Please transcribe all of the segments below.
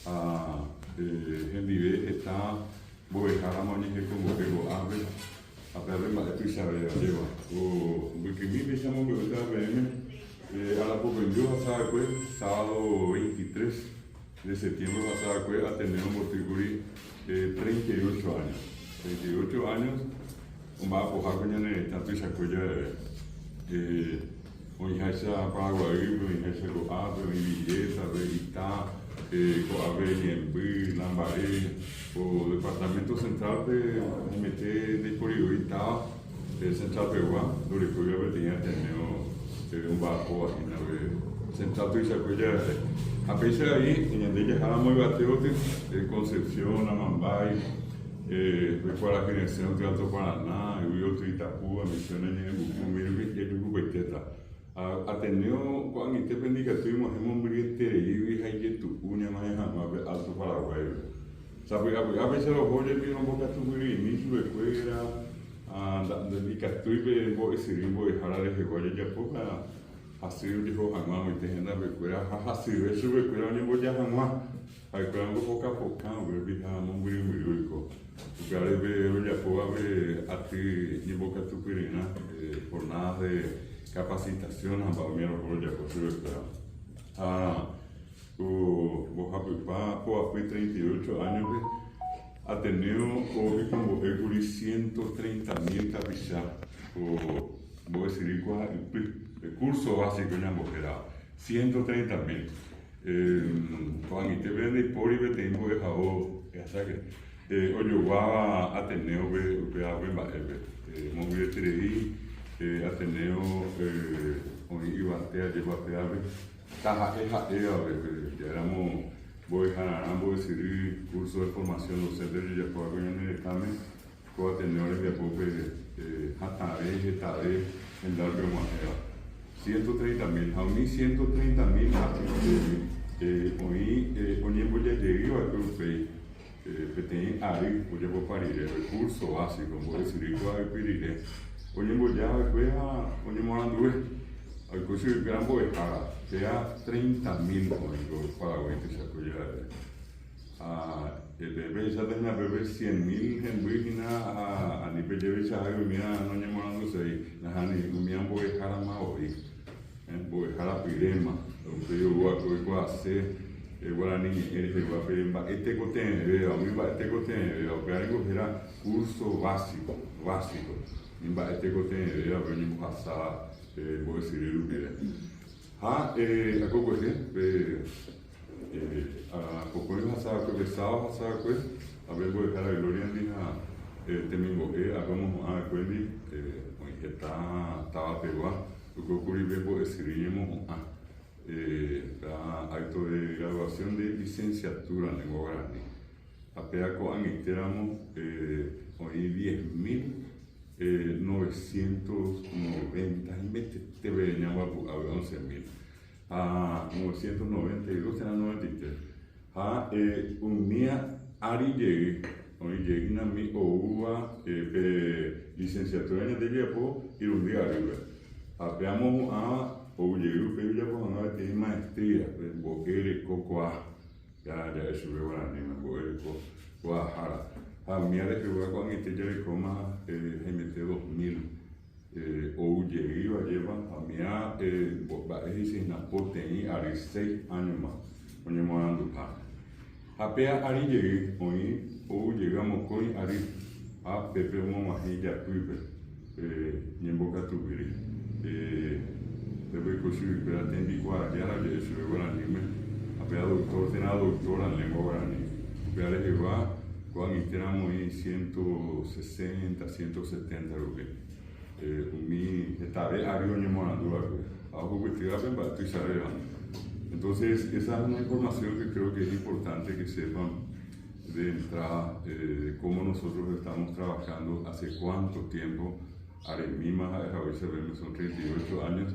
a Hendive está Boejara Mañeje como Ego Ave, a Perre Maleto y Sabe Lleva, o Wikimi me llamo BM, a la Popendio Hasakwe, sábado 23 de septiembre Hasakwe, Ateneo Mortiguri, 38 años. 38 años, un va a pojar con el tanto y sacoya un hija Paraguay, un hija Coabe, un billeta, Verita, Coabe, Niembi, Lambaré, o Departamento Central de MT de Corioita, Central Peruá, donde Corio tenía tenido un barco aquí en la Central y sacoya. A pesar de ahí, en el de ella muy bateote, Concepción, Amambay, fue a la generación de Alto Paraná, y otro Itapú, a Misiones en Bucumiri, y el Buceteta. Ateneo, cuando independiente tuvimos en Brete, y Hayetu, una mañana más Alto Paraguay. Sabe, a veces los jóvenes vieron boca tu muy inicio de escuela, de Casturibe, en Sirimbo, de Jarales, de Guayaya, poca, así dijo Jamás, y te genera recuerda, así, eso recuerda, ni voy a Jamás. Hay que andar poco a poco, ver bien a muy rico. Porque ahora veo ya puedo ver a ti y boca tu pirina, jornadas de capacitación, a Palmero, por ya por su espera. Vos a 38 años, Ateneo, hoy como Eguri 130.000 capillas, o voy a decir, el curso básico en Ambojera, 130.000. Cuando te ven de por y te invo de jabo, ya sabes que Oyuguaba Ateneo ve a ver móvil de Tirei Ateneo hoy iba a llevar a ver taja ya éramos voy a ambos decidir curso de formación docente de ya puedo ver en el examen con Ateneo de Pope Jatare en Darby Manera 130.000, a mí 130.000 hoy voy a llegar a Cruz que tenía ahí, voy a parir el curso básico, voy a decir que voy a pedir hoy voy a morando al curso de gran voy a sea 30.000 para que se acuerde el bebé ya tenía bebé 100.000 en Virginia a nivel de esa mira no llamando se la ni voy a dejar más hoy voy a dejar a Pirema lo que yo voy a hacer Guarani, este contenido, que algo era curso básico, este contenido, venimos a pasar, voy a decir, lo que a poco a poco es pasar, que sábado pasar, a ver, voy a dejar a Gloria Andina, domingo, hagamos a Cuendi, estaba Peruá, lo que ocurrió, voy a decir, acto de graduación de licenciatura en Guarani. Apenas con éramos hoy 10.990 y te veníamos a 11.000. A 992 eran 93. Un día Ari llegué, hoy llegué a mi OUA licenciatura en el Japón y un día arriba. Apeamos a o llegué que ya por una vez maestría en Boquere Cocoa ya eso veo la niña Boquere Guadalajara a mí a que voy a cuando este ya le coma GMT 2000 o llegué a llevar a mí a ese napote y a 6 años más cuando me ando a pea Ari llegué hoy o llegamos con Ari a Pepe Momajilla Pipe y en Boca Tubiri después que yo atendí guardiana de eso de Guarani, había doctor, tenía doctora en lengua guaraní. Había le llevaba cuando éramos 160, 170 lo que. Mi estaba arriba en Morandura, algo que te da en Batizarela. Entonces, esa es una información que creo que es importante que sepan de entrada, de cómo nosotros estamos trabajando, hace cuánto tiempo. Aremimas, a veces son 38 años.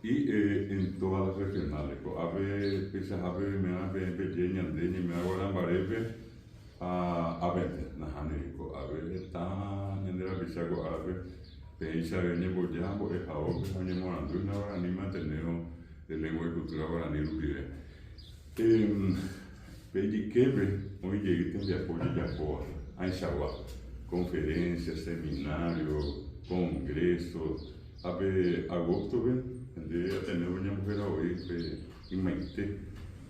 Y en todas las regionales, ave, pesas ave, me ave, pequeña, andeña, me hago la barepe, a 20, najanerico, ave, está en la pichaco, ave, pensa, veñe, boyambo, es ahora, que año morando, una guaraní manteneo de lengua y cultura guaraní, lupide. Pejiquebe, hoy llegué de apoyo ya por Aishawa, conferencias, seminarios, congresos, agosto, de tener una mujer hoy, en Maite,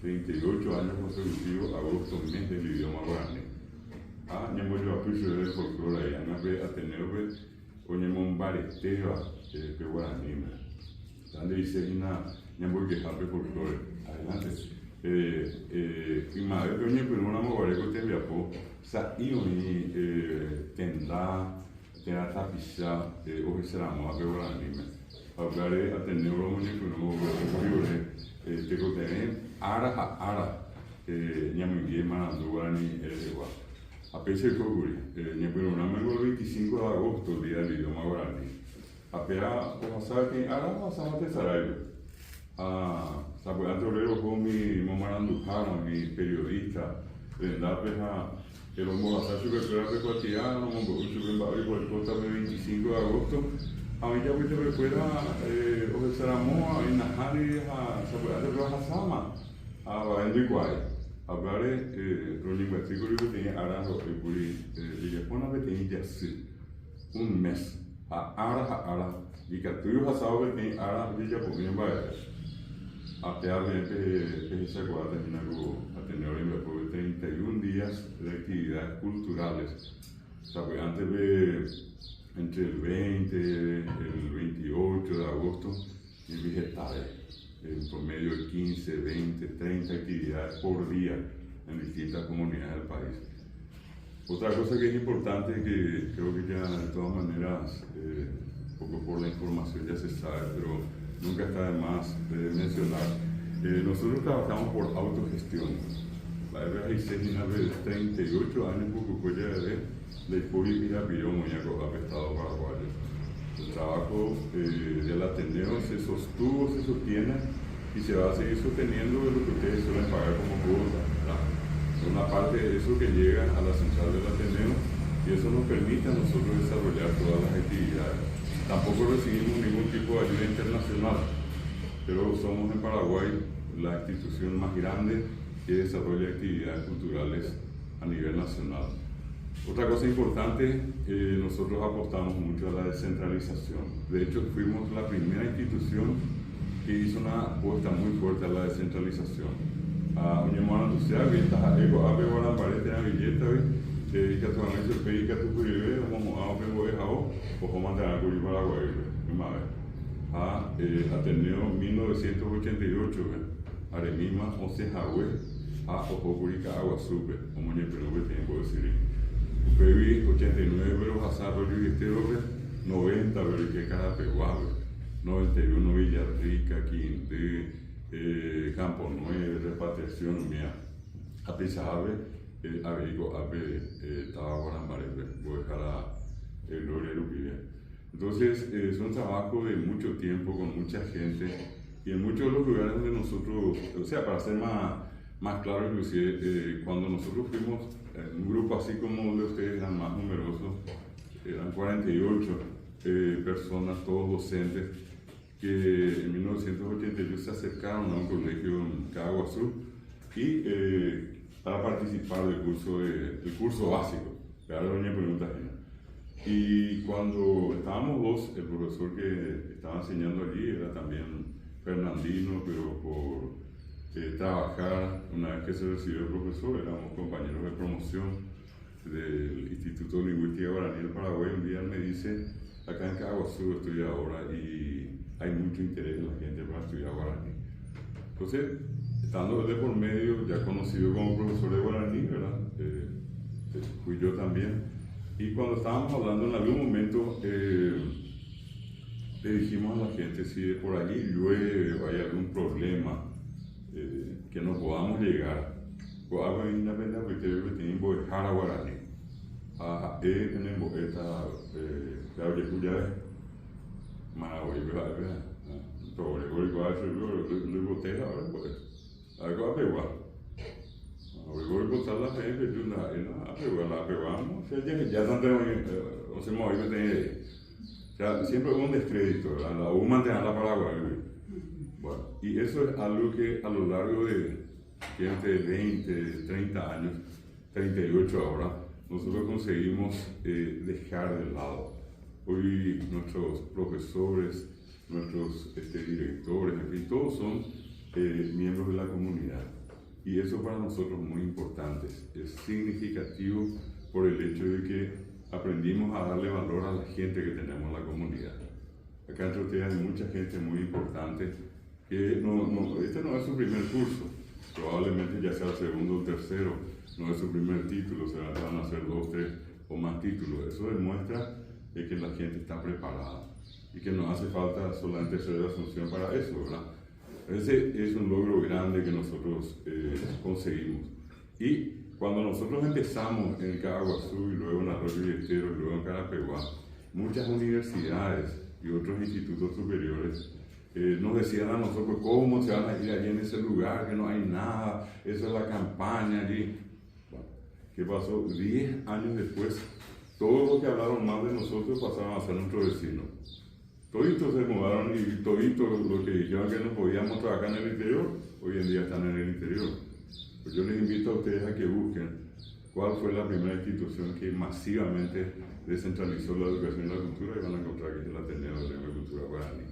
38 años consecutivos, agosto, mes del idioma guaraní. Nyambo yo apucho del folclore, a tener un bareteo, que guaraní, donde dice nyambo que habla folclore. Adelante. Y madre, doña, pero una mujer que te viajó, saiu ni tenda, tenda tapiza, o que será más que guaraní. Hablar a tener una mujer que no me te contiene ara, nyambo manando guaraní, igual. A pesar de que nyambo no me el 25 de agosto, el día del idioma guaraní. Apenas, como sabe que ara pasamos de Sarajevo. Sabe, antes con mi mamá Andujano, mi periodista, el hombre bastante superado de Cuatiano, por el costa del 25 de agosto, a mí ya me recuerda, o sea, Samoa, en Najari, a Sama, a Baendicuay. Hablar los lingüísticos que tienen Arajo, y Japón, que tienen ya un mes, a y que tú has sabido que tienen Arajo, y Japón, en Baendicuay. Até a gente se aguarda a tener 31 días de actividades culturales. Sabe, antes de entre el 20 y el 28 de agosto, y vegetales, en promedio de 15, 20, 30 actividades por día en distintas comunidades del país. Otra cosa que es importante, que creo que ya de todas maneras, poco por la información ya se sabe, pero nunca está de más mencionar. Nosotros trabajamos por autogestión. La RGIC de 38 años, porque de Puri y Rapidón, Muñeco, Estado paraguayo. El trabajo del Ateneo se sostuvo, se sostiene y se va a seguir sosteniendo de lo que ustedes suelen pagar como cuota. Una parte de eso que llega a la central del Ateneo y eso nos permite a nosotros desarrollar todas las actividades. Tampoco recibimos ningún tipo de ayuda internacional, pero somos en Paraguay la institución más grande que desarrolla actividades culturales a nivel nacional. Otra cosa importante, nosotros apostamos mucho a la descentralización. De hecho, fuimos la primera institución que hizo una apuesta muy fuerte a la descentralización. A Uñemana Lucea, que está a Guaran Parete en la billeta, que actualmente el país que tú puedes como a o mantener con el Paraguay, Ateneo 1988, Aremima, Jahue, Ojocurica, Aguasupe, como yo creo que tengo que decir. Upevi 89, pero Hazaro y Estero, 90, pero que cada peguabe, 91 Villarrica, Quinté, Campo 9, Repatriación, mía, Apizabe, Abrigo, estaba Guaramare, voy a dejar el Gloria Luquilla. Entonces, es un trabajo de mucho tiempo, con mucha gente, y en muchos de los lugares donde nosotros, o sea, para ser más claro, inclusive, cuando nosotros fuimos, un grupo así como de ustedes eran más numerosos, eran 48 personas, todos docentes, que en 1988 se acercaron a un colegio en Caguazú y para participar del curso básico, que ahora doña pregunta ajena. Y cuando estábamos dos, el profesor que estaba enseñando allí era también Fernandino, pero por trabajar, una vez que se recibió el profesor, éramos compañeros de promoción del Instituto de Lingüística Guaraní del Paraguay. Un día me dice, acá en Caguazú estoy ahora y hay mucho interés en la gente para estudiar guaraní. Entonces, estando de por medio, ya conocido como profesor de guaraní, ¿verdad? Fui yo también. Y cuando estábamos hablando en algún momento, le dijimos a la gente si de por allí llueve o hay algún problema, que no podamos llegar. Pues algo independiente, porque yo tengo que dejar a guaraní. En el boqueta, claro que tú ya ves, Managoy, ¿verdad? Todo el igual, lo boté ahora, pues. Algo a peguar. Voy a contar la gente, yo la pegamos, ya no tengo, o sea, siempre hubo un descrédito, ¿verdad? La U mantenerla Paraguay. Bueno, y eso es algo que a lo largo de que entre 20, 30 años, 38 ahora, nosotros conseguimos dejar de lado. Hoy nuestros profesores, nuestros directores, en fin, todos son miembros de la comunidad. Y eso para nosotros es muy importante, es significativo por el hecho de que aprendimos a darle valor a la gente que tenemos en la comunidad. Acá en Trotea hay mucha gente muy importante que este no es su primer curso, probablemente ya sea el segundo o tercero, no es su primer título, se van a hacer 2, 3 o más títulos. Eso demuestra que la gente está preparada y que no hace falta solamente hacer la asunción para eso, ¿verdad? Ese es un logro grande que nosotros conseguimos. Y cuando nosotros empezamos en Caaguazú y luego en Arroyo Yestero y luego en Carapeguá, muchas universidades y otros institutos superiores nos decían a nosotros cómo se van a ir allí en ese lugar, que no hay nada, eso es la campaña allí. Bueno, ¿qué pasó? 10 años después, todos los que hablaron mal de nosotros pasaron a ser nuestros vecinos. Toditos se mudaron y toditos los que dijeron que no podíamos trabajar en el interior, hoy en día están en el interior. Pues yo les invito a ustedes a que busquen cuál fue la primera institución que masivamente descentralizó la educación y la cultura, y van a encontrar que es el Ateneo de Lengua y Cultura Guaraní.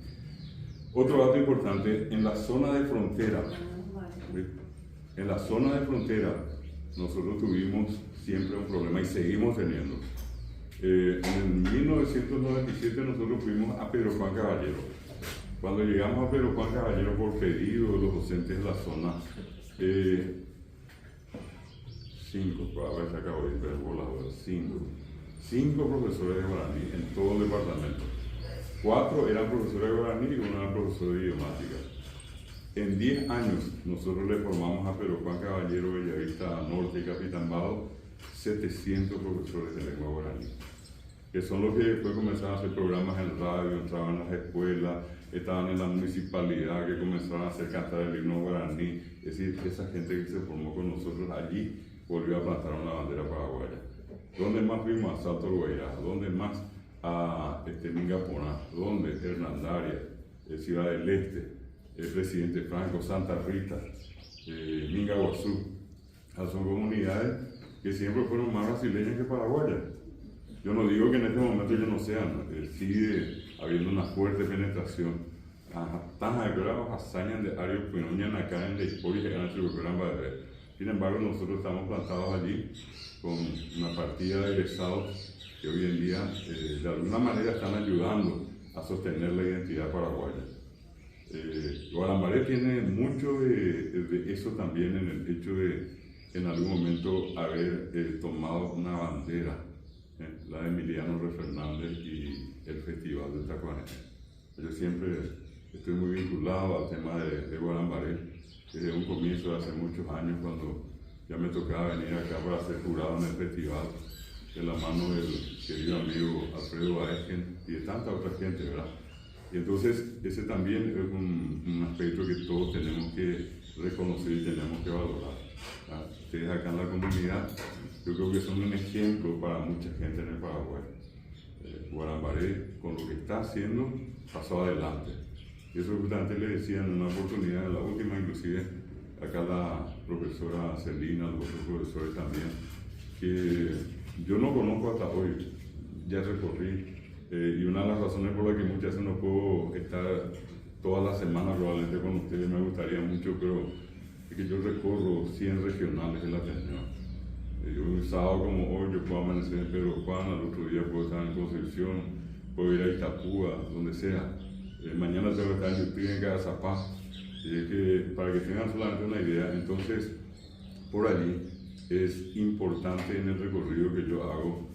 Otro dato importante, en la zona de frontera, nosotros tuvimos siempre un problema y seguimos teniendo. En 1997 nosotros fuimos a Pedro Juan Caballero. Cuando llegamos a Pedro Juan Caballero por pedido de los docentes de la zona, 5 profesores de guaraní en todo el departamento. 4 eran profesores de guaraní y 1 era profesor de idiomática. En 10 años nosotros le formamos a Pedro Juan Caballero, Bellavista Norte y Capitán Bado 700 profesores de lengua guaraní, que son los que después comenzaron a hacer programas en radio, entraban en las escuelas, estaban en la municipalidad, que comenzaron a hacer cantar el himno guaraní. Es decir, esa gente que se formó con nosotros allí volvió a plantar una bandera paraguaya. ¿Dónde más fuimos? A Salto Guairá, ¿dónde más? A Mingaponá, ¿dónde? Hernandaria, Ciudad del Este, Presidente Franco, Santa Rita, Mingaguazú. Son comunidades que siempre fueron más brasileñas que paraguayas. Yo no digo que en este momento ellos no sean, sigue habiendo una fuerte penetración. Hazañas de Ario Pinoñan acá en la historia que han sido gran. Sin embargo, nosotros estamos plantados allí con una partida de egresados que hoy en día de alguna manera están ayudando a sostener la identidad paraguaya. Guarambaré tiene mucho de eso también en el hecho de en algún momento haber tomado una bandera, la de Emiliano R. Fernández y el Festival del Tacuané. Yo siempre estoy muy vinculado al tema de Guarambaré, desde un comienzo de hace muchos años, cuando ya me tocaba venir acá para ser jurado en el festival, de la mano del querido amigo Alfredo Aesken y de tanta otra gente, ¿verdad? Y entonces ese también es un aspecto que todos tenemos que reconocer y tenemos que valorar. Ustedes acá en la comunidad, yo creo que son un ejemplo para mucha gente en el Paraguay. Guarambaré, con lo que está haciendo, pasó adelante. Y eso justamente le decía en una oportunidad, en la última inclusive, acá la profesora Celina, los otros profesores también, que yo no conozco hasta hoy, ya recorrí, y una de las razones por las que muchas veces no puedo estar todas las semanas probablemente con ustedes, me gustaría mucho, pero es que yo recorro 100 regionales del Ateneo. Yo un sábado como hoy, yo puedo amanecer en Pedro Juan, al otro día puedo estar en Concepción, puedo ir a Itapúa, donde sea. Mañana tengo que estar en Yupí, en Cagazapá. Para que tengan solamente una idea, entonces, por allí es importante en el recorrido que yo hago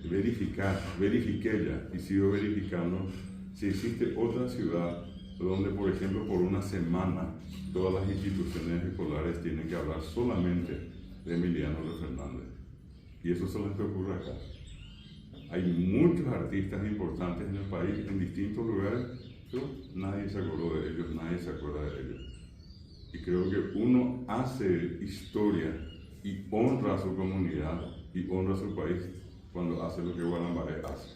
verifiqué ya y sigo verificando si existe otra ciudad donde, por ejemplo, por una semana todas las instituciones escolares tienen que hablar solamente de Emiliano R. Fernández. Y eso solo es que ocurre acá. Hay muchos artistas importantes en el país, en distintos lugares, pero nadie se acordó de ellos, nadie se acuerda de ellos. Y creo que uno hace historia y honra a su comunidad y honra a su país cuando hace lo que Guarambaré hace.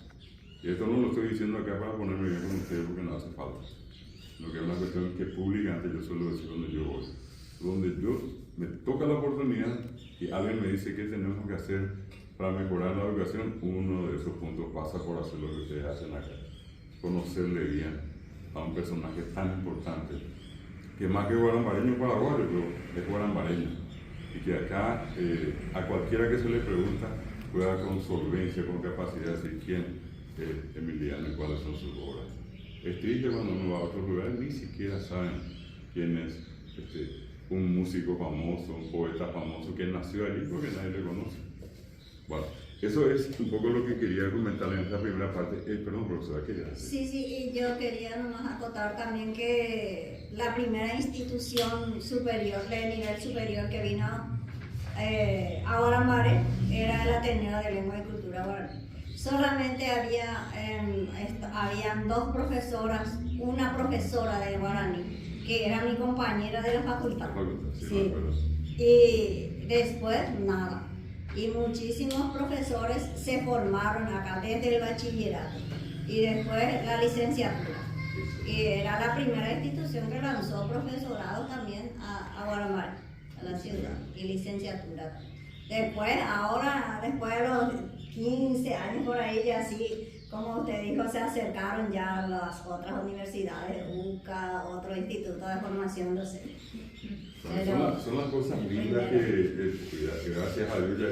Y esto no lo estoy diciendo acá para ponerme bien con ustedes porque no hace falta, sino que es una cuestión que públicamente yo suelo decir donde yo voy. donde yo me toca la oportunidad y alguien me dice qué tenemos que hacer para mejorar la educación, uno de esos puntos pasa por hacer lo que ustedes hacen acá, conocerle bien a un personaje tan importante, que más que guarambareño paraguayo, pero es guarambareño, y que acá a cualquiera que se le pregunta pueda con solvencia, con capacidad de decir quién es Emiliano y cuáles son sus obras. Es triste cuando uno va a otros lugares, ni siquiera saben quién es un músico famoso, un poeta famoso que nació allí porque nadie le conoce. Bueno, eso es un poco lo que quería comentar en esta primera parte. Perdón, profesora, ¿qué quería decir? Sí, y yo quería nomás acotar también que la primera institución superior, de nivel superior que vino a Guaramare era el Ateneo de Lengua y Cultura Guaraní. Solamente habían dos profesoras, una profesora de guaraní, que era mi compañera de la facultad. Sí. Y después nada. Y muchísimos profesores se formaron acá desde el bachillerato y después la licenciatura. Y era la primera institución que lanzó profesorado también a Guaramare, a la ciudad, y licenciatura. Después, ahora, después de los 15 años por ahí, ya así, como usted dijo, se acercaron ya las otras universidades, UCA, otro instituto de formación docente. Son las cosas lindas que gracias a Dios ya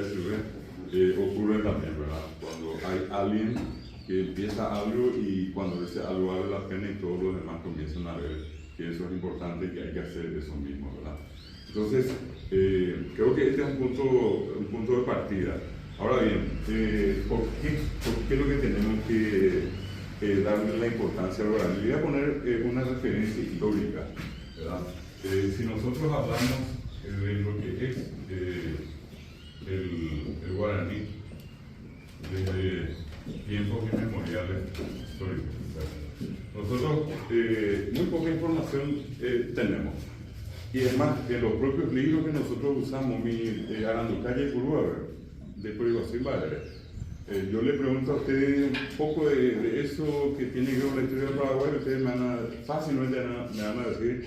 ocurren también, ¿verdad? Cuando hay alguien que empieza algo y cuando ese algo vale la pena y todos los demás comienzan a ver que eso es importante y que hay que hacer eso mismo, ¿verdad? Entonces, creo que este es un punto de partida. Ahora bien, ¿por qué es lo que tenemos que darle la importancia al guaraní? Voy a poner una referencia histórica, ¿verdad? Si nosotros hablamos de lo que es el guaraní desde tiempos inmemoriales históricos, nosotros muy poca información tenemos. Y además, en los propios libros que nosotros usamos, mi Aranducalle Curúa, de Prohibición Valera, yo le pregunto a ustedes un poco de eso que tiene que ver con la historia del Paraguay, ustedes fácilmente me van a decir.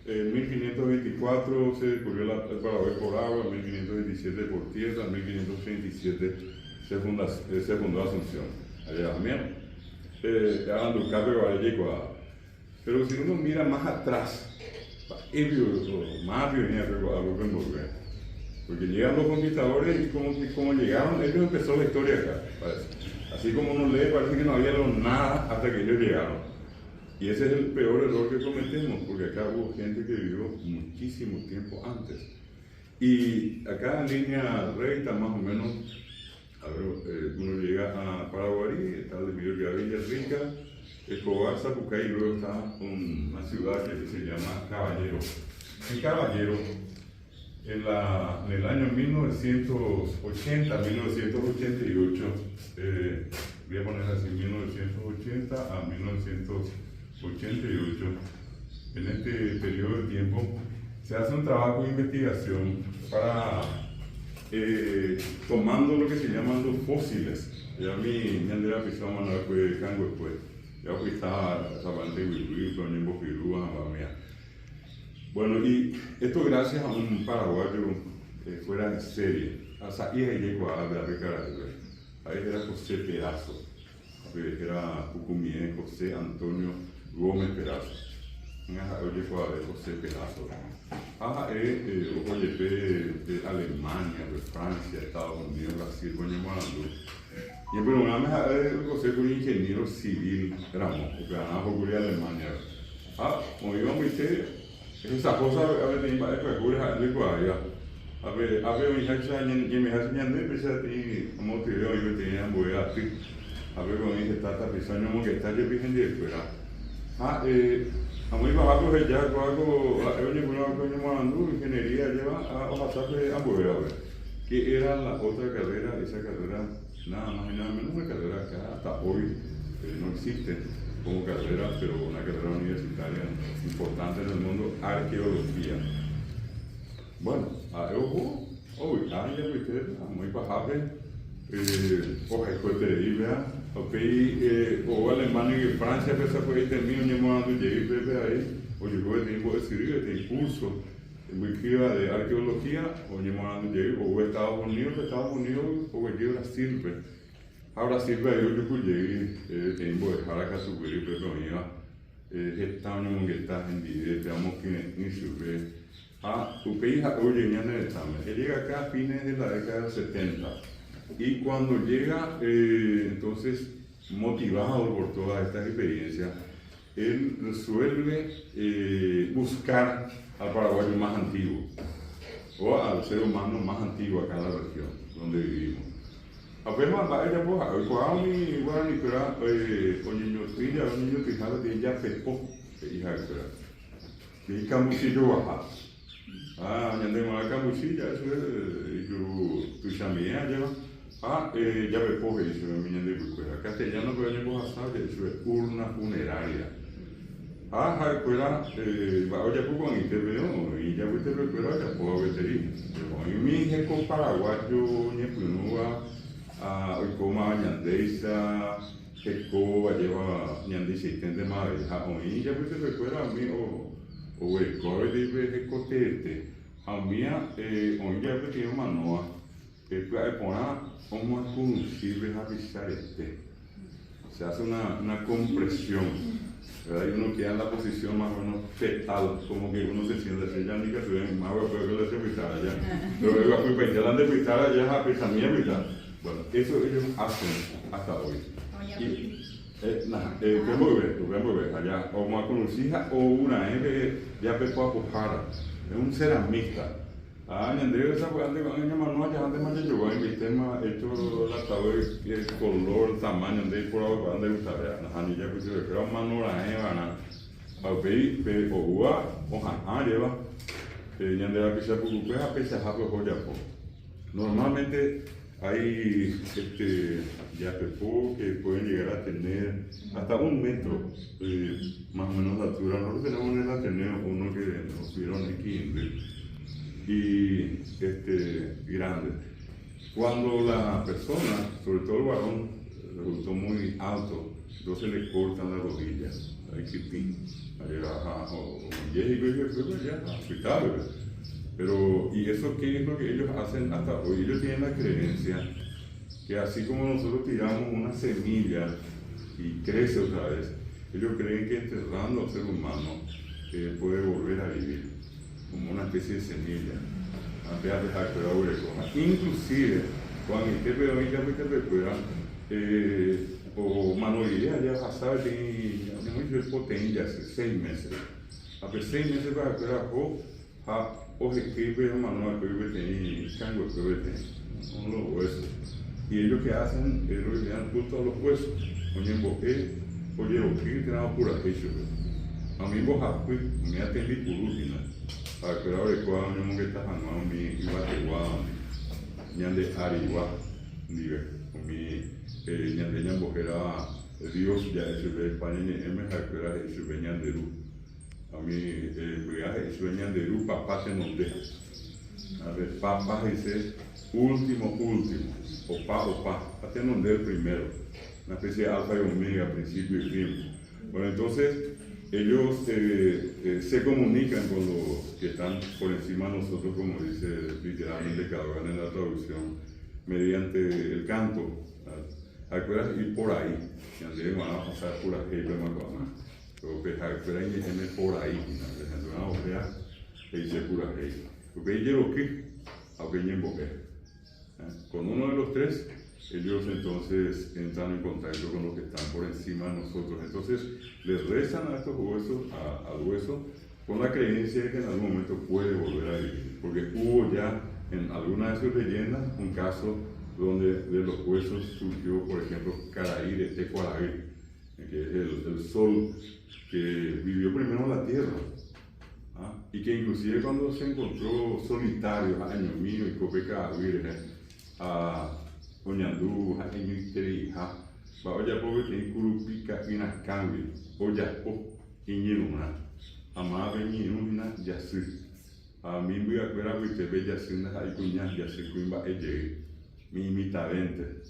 En 1524 se descubrió el Paraguay por agua, en 1527 por tierra, en 1537 se fundó Asunción. Allá también, Aranducalle Vallejo. Pero si uno mira más atrás, más venía algo que envolver. Porque llegan los conquistadores y como llegaron, ellos empezó la historia acá, parece. Así como uno lee, parece que no había nada hasta que ellos llegaron. Y ese es el peor error que cometemos, porque acá hubo gente que vivió muchísimo tiempo antes. Y acá en línea recta, más o menos, uno llega a Paraguarí, está el Emilio Villa Rica, Escobar, Zapucay, y luego está una ciudad que se llama Caballero. En Caballero, en el año 1980, 1988, voy a poner así, 1980 a 1988, en este periodo de tiempo, se hace un trabajo de investigación para tomando lo que se llaman los fósiles. Ya mi Andrea pisó Manuel fue Cango después. Ya fui a Sabante Huihuí, Coñembo Pirúa, Amamea. Bueno, y esto gracias a un paraguayo fuera de serie. Hasta ahí llegó a la Ricardo. Ahí era José Pedazo. Era Pucumie, José Antonio Gómez Pedazo. Oye, José Pedazo. De Alemania, de Francia, Estados Unidos, Brasil, Guatemala. Y en Perú, José fue un ingeniero civil, Ramos, porque ganaba por de Alemania. Como iba muy serio. Esa cosa, a ver, tenía para que le cuadra. A ver, mi hija, y mi hija, como te veo, yo tenía un buen así. A ver, cuando dije, está pisando, como que está, yo pienso en fuera. A muy bajo, ya, algo, ingeniería, lleva a pasar a volver a ver. Que era la otra carrera, esa carrera, nada más y nada menos, una carrera que hasta hoy no existe como carrera, pero una carrera universitaria importante en el mundo, arqueología. Bueno, hoy, ya usted, muy bajable, ojalá fue terrible, o Alemania y Francia, pero esa fue terminó llamando, llegué ahí, o llegó el tiempo de escribir este curso, Wikiva de arqueología, oye, o Estados Unidos, o lleva sirve. Ahora sirve a ellos que llegue, tengo de Jara Casubiri, pero ya, está una mongueta en día, te vamos que ni sirve. Upeija, oye, ya no estamos. Él llega acá a fines de la década del 70. Y cuando llega, entonces, motivado por todas estas experiencias, él resuelve buscar al paraguayo más antiguo o al ser humano más antiguo acá en la región donde vivimos. Apenas vaya pues, cuando igual ni cura, niño tijala de ya pepo, hija de camusillo baja. Ñande mala camusilla, eso es tu chamía lleva. Ya pepo, eso es mi ñande bucuera. Castellano que venimos a saber, eso es urna funeraria. Escuela, ya poco en Itebeo, y ya viste recuerda ya puedo veterir. Y mi jeco paraguayo, ñepunúa, coma ñandeisa, jeco, lleva ñandeisa, de madre, y ya viste recuerda a mí, o el core de jeco tete, a mí, ya viste manoa, pona, como conocible a pisar se hace una compresión. Hay uno queda en la posición más o menos fetal, como que uno se siente así, ya ni que se ven más, pero que le se pisara allá. Pero luego fui para allá, de pisar allá, a pisar mía, pisar. Bueno, eso ellos hacen hasta hoy. Vamos a ver, allá, o una conocida o una, ya pepo a pujara, es un ceramista. Ñandeo esa fue antes con ella manual, ya antes más llegó en mi tema, hecho la tabla, el color, el tamaño, de por ahora, ande gustar, ya pues pero manual, a ver, o lleva, Ñandeo la pisa por a pesar de joya. Normalmente hay ya pepo que pueden llegar a tener hasta 1 metro, más o menos de altura. Nosotros tenemos en el Ateneo uno que nos vieron aquí y grande. Cuando la persona, sobre todo el varón, resultó muy alto, entonces le cortan las rodillas, hay que pin, pero y eso qué es lo que ellos hacen hasta hoy. Ellos tienen la creencia que así como nosotros tiramos una semilla y crece otra vez, ellos creen que enterrando al ser humano puede volver a vivir como una especie de semilla, antes de dejar que la hueco. Inclusive, cuando este pedo ya me recuerda, o manualidad ya pasaba de muy potente, hace 6 meses. Hace 6 meses para que era o escribe manual que tiene cango que son los huesos. Y ellos que hacen, ellos le dan justo a los huesos. Oye, o que tenemos pura hecho. A mí me atendí por última. Para que ahora cuando me está hablando mi iba a igual ñande ariwa diga mi ñande ñambojera Dios ya es el España ni me hakera es el ñanderu a mí viaje es el ñanderu papá se nos deja a ver papá dice último opa hasta nos del primero una especie de alfa y omega principio y fin. Bueno, entonces ellos se comunican con los que están por encima de nosotros, como dice literalmente Cadogan en la traducción, mediante el canto. Acuerdas ir por ahí, y van a pasar por ahí, pero que acuerdas ir por ahí, una obra, y dice por ahí. Porque ellos lo que, aunque en boque. Con uno de los 3, ellos entonces entran en contacto con los que están por encima de nosotros. Entonces les rezan a estos huesos, al hueso, con la creencia de que en algún momento puede volver a vivir. Porque hubo ya en alguna de sus leyendas un caso donde de los huesos surgió, por ejemplo, Caraí de Tecuaraí, que es el sol que vivió primero en la tierra. Y que inclusive cuando se encontró solitario, año mío y copeca virgen, Oñandú, Hañuiterija, Baoya Pobre tiene Curupica y Nascambi, Oyapo, Iñiruna, Amaba Iñiruna, Yasu. A mí voy a ver a Witebe Yasuna, Haikuña, Yasikuimba, Eye, mi imitavente.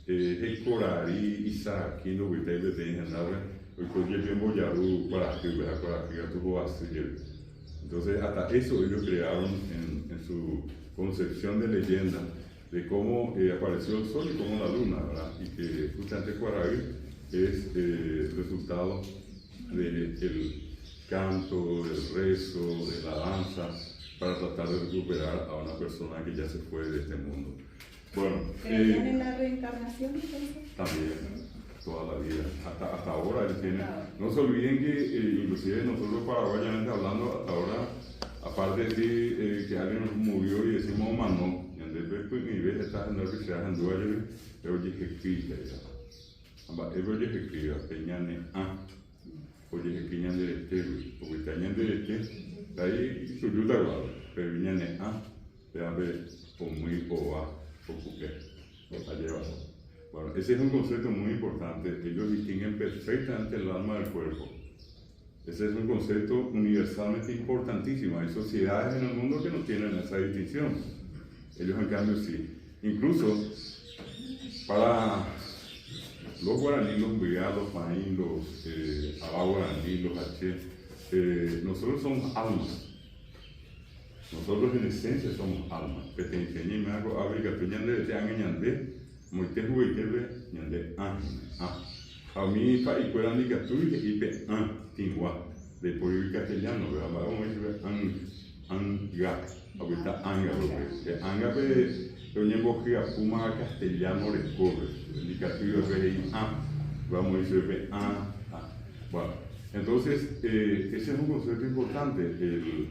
Hekorari, Isarakino, Witebe de Henara, porque yo llevo Yaru para que tu voz Entonces, hasta eso ellos crearon en su concepción de leyenda, de cómo apareció el sol y cómo la luna, ¿verdad? Y que justamente Cuaraí es resultado del canto, del rezo, de la danza, para tratar de recuperar a una persona que ya se fue de este mundo. Bueno, ¿creían en la reencarnación entonces? También, toda la vida, hasta ahora él tiene. No se olviden que inclusive nosotros paraguayamente hablando, hasta ahora, aparte de que alguien nos murió y decimos mano, y en después mi vez está en el que se hace en duelo, pero yo que escribe ya. Yo que escribe, peñane oye que quiñan de este, porque cañan de este, ahí su ayuda igual, pero viñane vea ver, o muy o ocupé, allá abajo. Bueno, ese es un concepto muy importante. Ellos distinguen perfectamente el alma del cuerpo. Ese es un concepto universalmente importantísimo. Hay sociedades en el mundo que no tienen esa distinción. Ellos, en cambio, sí. Incluso para los guaraní, los Briá, los Maín, los Abá guaraní, los H, nosotros somos almas. Nosotros en esencia somos almas. Que te enseñé y me hago abriga, peñande de te angañande. Muitas vezes ñande a mí pa y cueran diga tú y pe tingua de por el castellano verdad vamos a decir anga ahorita anga porque anga pe doña bogia puma castellano le corre diga tú y vamos a decir pe bueno entonces ese es un concepto importante el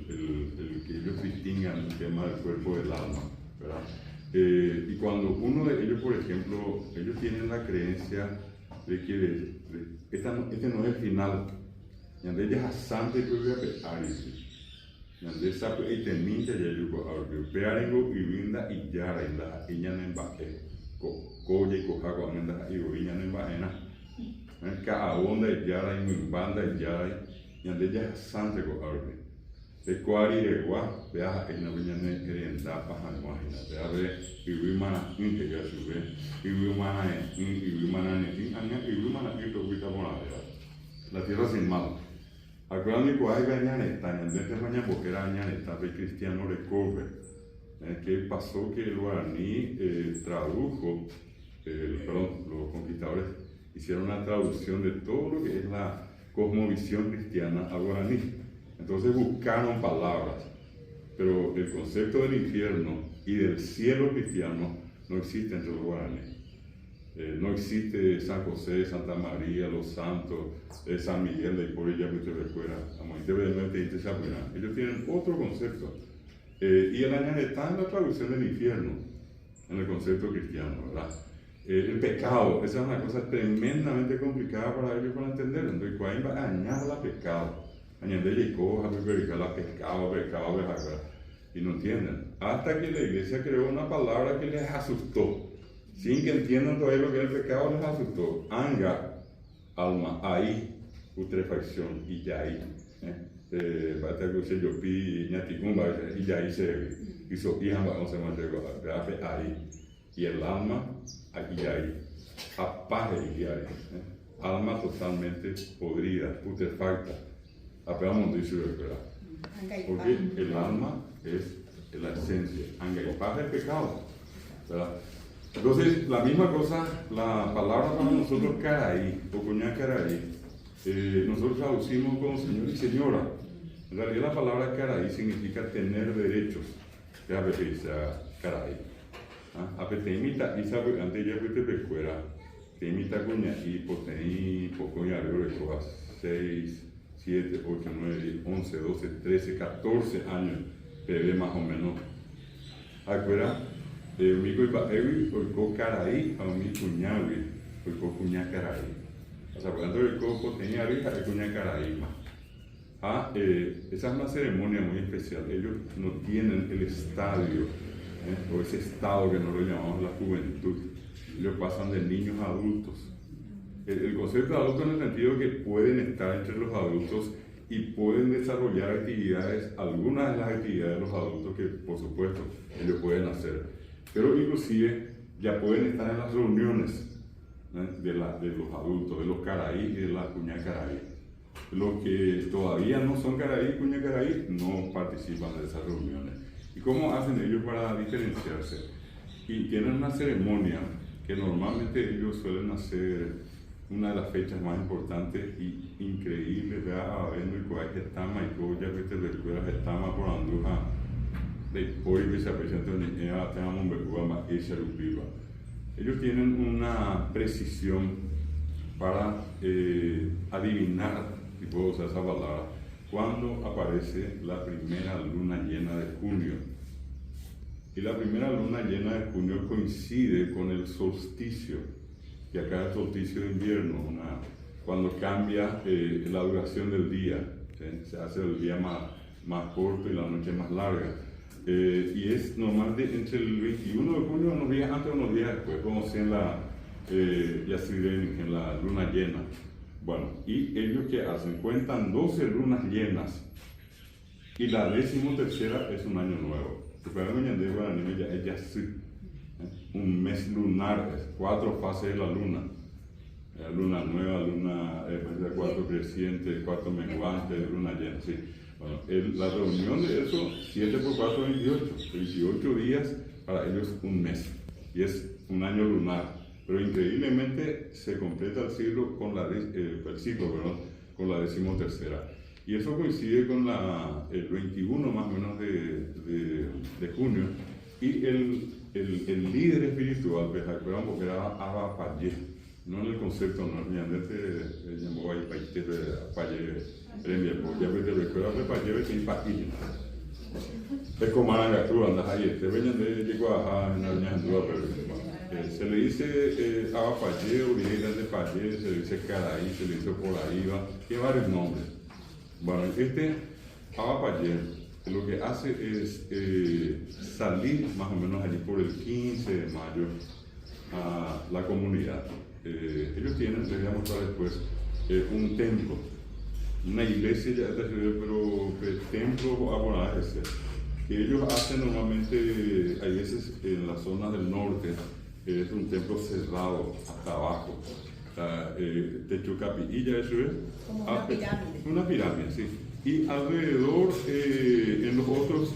que ellos distingan el tema del cuerpo del alma verdad. Y cuando uno de ellos, por ejemplo, ellos tienen la creencia de que este no es el final, yande ya hasante que voy a pegar, yande sabe y termina ya yo ahora pearengo y vinda y ya la ella en baje, coye y coja con enda y viña en baena, cada onda y ya y mi banda y ya yande ya hasante con ahora. De cuari de gua, vea que no viene en da paja no hay nada, vea y vi mana inte ya sube, y vi mana y vi mana que to vita mona la tierra sin mal. Acuérdame que hay gañan esta, en vez de mañana porque era gañan esta, ve cristiano le cobre, que pasó que el guaraní tradujo, perdón, los conquistadores hicieron una traducción de todo lo que es la cosmovisión cristiana al guaraní. Entonces buscaron palabras, pero el concepto del infierno y del cielo cristiano no existe entre los guaraníes. No existe San José, Santa María, los santos, San Miguel de Iporilla, que usted recuerda, ellos tienen otro concepto. Y el año está en la traducción del infierno, en el concepto cristiano, ¿verdad? El pecado, esa es una cosa tremendamente complicada para ellos para entender. Entonces, ¿cuál va a añadir la pecado? Añadirle y coja, la pecado, y no entienden. Hasta que la iglesia creó una palabra que les asustó. Sin que entiendan todavía lo que es el pecado, les asustó. Anga, alma, ahí, putrefacción, y ya ahí. Bata que se yo pi, ñaticumba, y ya ahí se hizo hija, vamos a mantener, ahí. Y el alma, aquí ahí. Apaje y ahí. Alma totalmente podrida, putrefacta. Apenas dice verdad. Porque el alma es la esencia. Anga y paja es pecado. ¿Verdad? Entonces, la misma cosa, la palabra para nosotros caraí, o cuñá caraí, nosotros traducimos como señor y señora. En realidad la palabra caraí significa tener derechos. Ya ves, caraí. Apetemita, y sabe, antes ya fuiste pescuera, te imita cuña y potení, pocoña, yo 6, 7, 8, 9, 10, 11, 12, 13, 14 años, bebé más o menos. Acuera, mi coipaevi, oico caraí, a mi cuñavi, oico cuña caraí. O sea, por tanto, el coco tenía hija y cuña caraí más. Esa es una ceremonia muy especial. Ellos no tienen el estadio, o ese estado que nosotros llamamos la juventud. Ellos pasan de niños a adultos. El concepto de adulto en el sentido que pueden estar entre los adultos y pueden desarrollar actividades, algunas de las actividades de los adultos que por supuesto ellos pueden hacer, pero inclusive ya pueden estar en las reuniones de los adultos, de los caraí y de la cuña caraí. Los que todavía no son caraí, cuña caraí, no participan de esas reuniones. ¿Y cómo hacen ellos para diferenciarse? Y tienen una ceremonia que normalmente ellos suelen hacer una de las fechas más importantes y increíbles, habiendo el cual estama y todo, ya viste, la escuela estama por anduja, de hoy que se aprecia, entonces, tenemos un bejuga más esa lupiva. Ellos tienen una precisión para adivinar, si puedo usar esa palabra, cuando aparece la primera luna llena de junio. Y la primera luna llena de junio coincide con el solsticio, que acá es el solsticio de invierno, cuando cambia la duración del día, ¿sí? Se hace el día más corto y la noche más larga. Y es normalmente entre el 21 de junio, unos días antes o unos días después, como si en la en la luna llena. Bueno, y ellos que hacen, cuentan 12 lunas llenas y la 13ª es un año nuevo. Un mes lunar, 4 fases de la luna. Luna nueva, luna cuarto creciente, cuarto menguante, luna llena. Sí. Bueno, la reunión de eso, 7 por 4, 28. 28 días para ellos un mes. Y es un año lunar. Pero increíblemente se completa el ciclo con la 13ª. Y eso coincide con el 21 más o menos de junio. Y el líder espiritual, porque era Abba Payé, no en el concepto, no, se llamó ahí Payé, ya vete recuerda que Payé es impactillo. Es como Arangatú, andas ahí, te venían de Chihuahua, en la Añandúa, pero se le dice Abba Payé, Uriel de Payé, se le dice Caraí, se le dice por ahí, tiene varios nombres. Bueno, Abba Payé lo que hace es salir más o menos allí por el 15 de mayo a la comunidad. Ellos tienen, les voy a mostrar después, un templo, una iglesia ya pero el templo ahora que ellos hacen normalmente, hay veces en las zonas del norte, es un templo cerrado hasta abajo. Techo capilla, eso es. Como una pirámide. Una pirámide, sí. Y alrededor, en las otras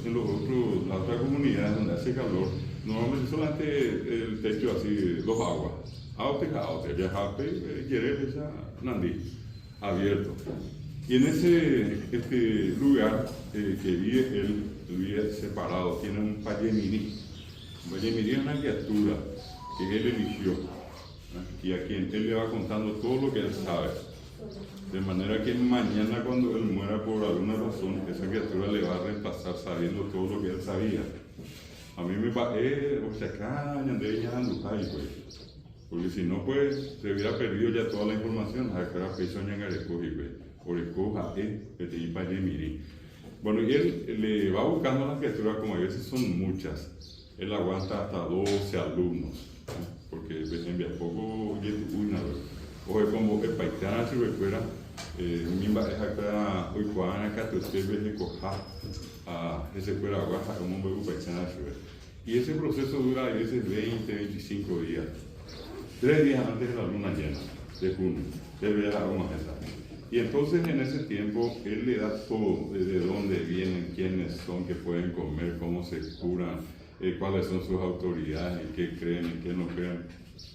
comunidades donde hace calor, normalmente solamente el techo así, dos aguas. Aute, ya jape, quiere esa nandí, abierto. Y en ese lugar que vive él vive separado, tiene un payemirí. Un payemirí es una criatura que él eligió, ¿no? Y a quien él le va contando todo lo que él sabe. De manera que mañana cuando él muera por alguna razón, esa criatura le va a reemplazar sabiendo todo lo que él sabía. A mí me parece, porque si no, pues se hubiera perdido ya toda la información. Bueno, y él le va buscando a las criaturas, como a veces son muchas. Él aguanta hasta 12 alumnos, ¿no? Porque en poco o como el paisana se recuerda, mimba es acá, hoy cuana, acá, usted ve de coja, ese fuera aguaja, como un buen paisana se ve. Y ese proceso dura a veces 20, 25 días. 3 días antes de la luna llena, de junio, debe dar una agenda. Y entonces en ese tiempo él le da todo, desde dónde vienen, quiénes son, qué pueden comer, cómo se curan, cuáles son sus autoridades, en qué creen, en qué no creen.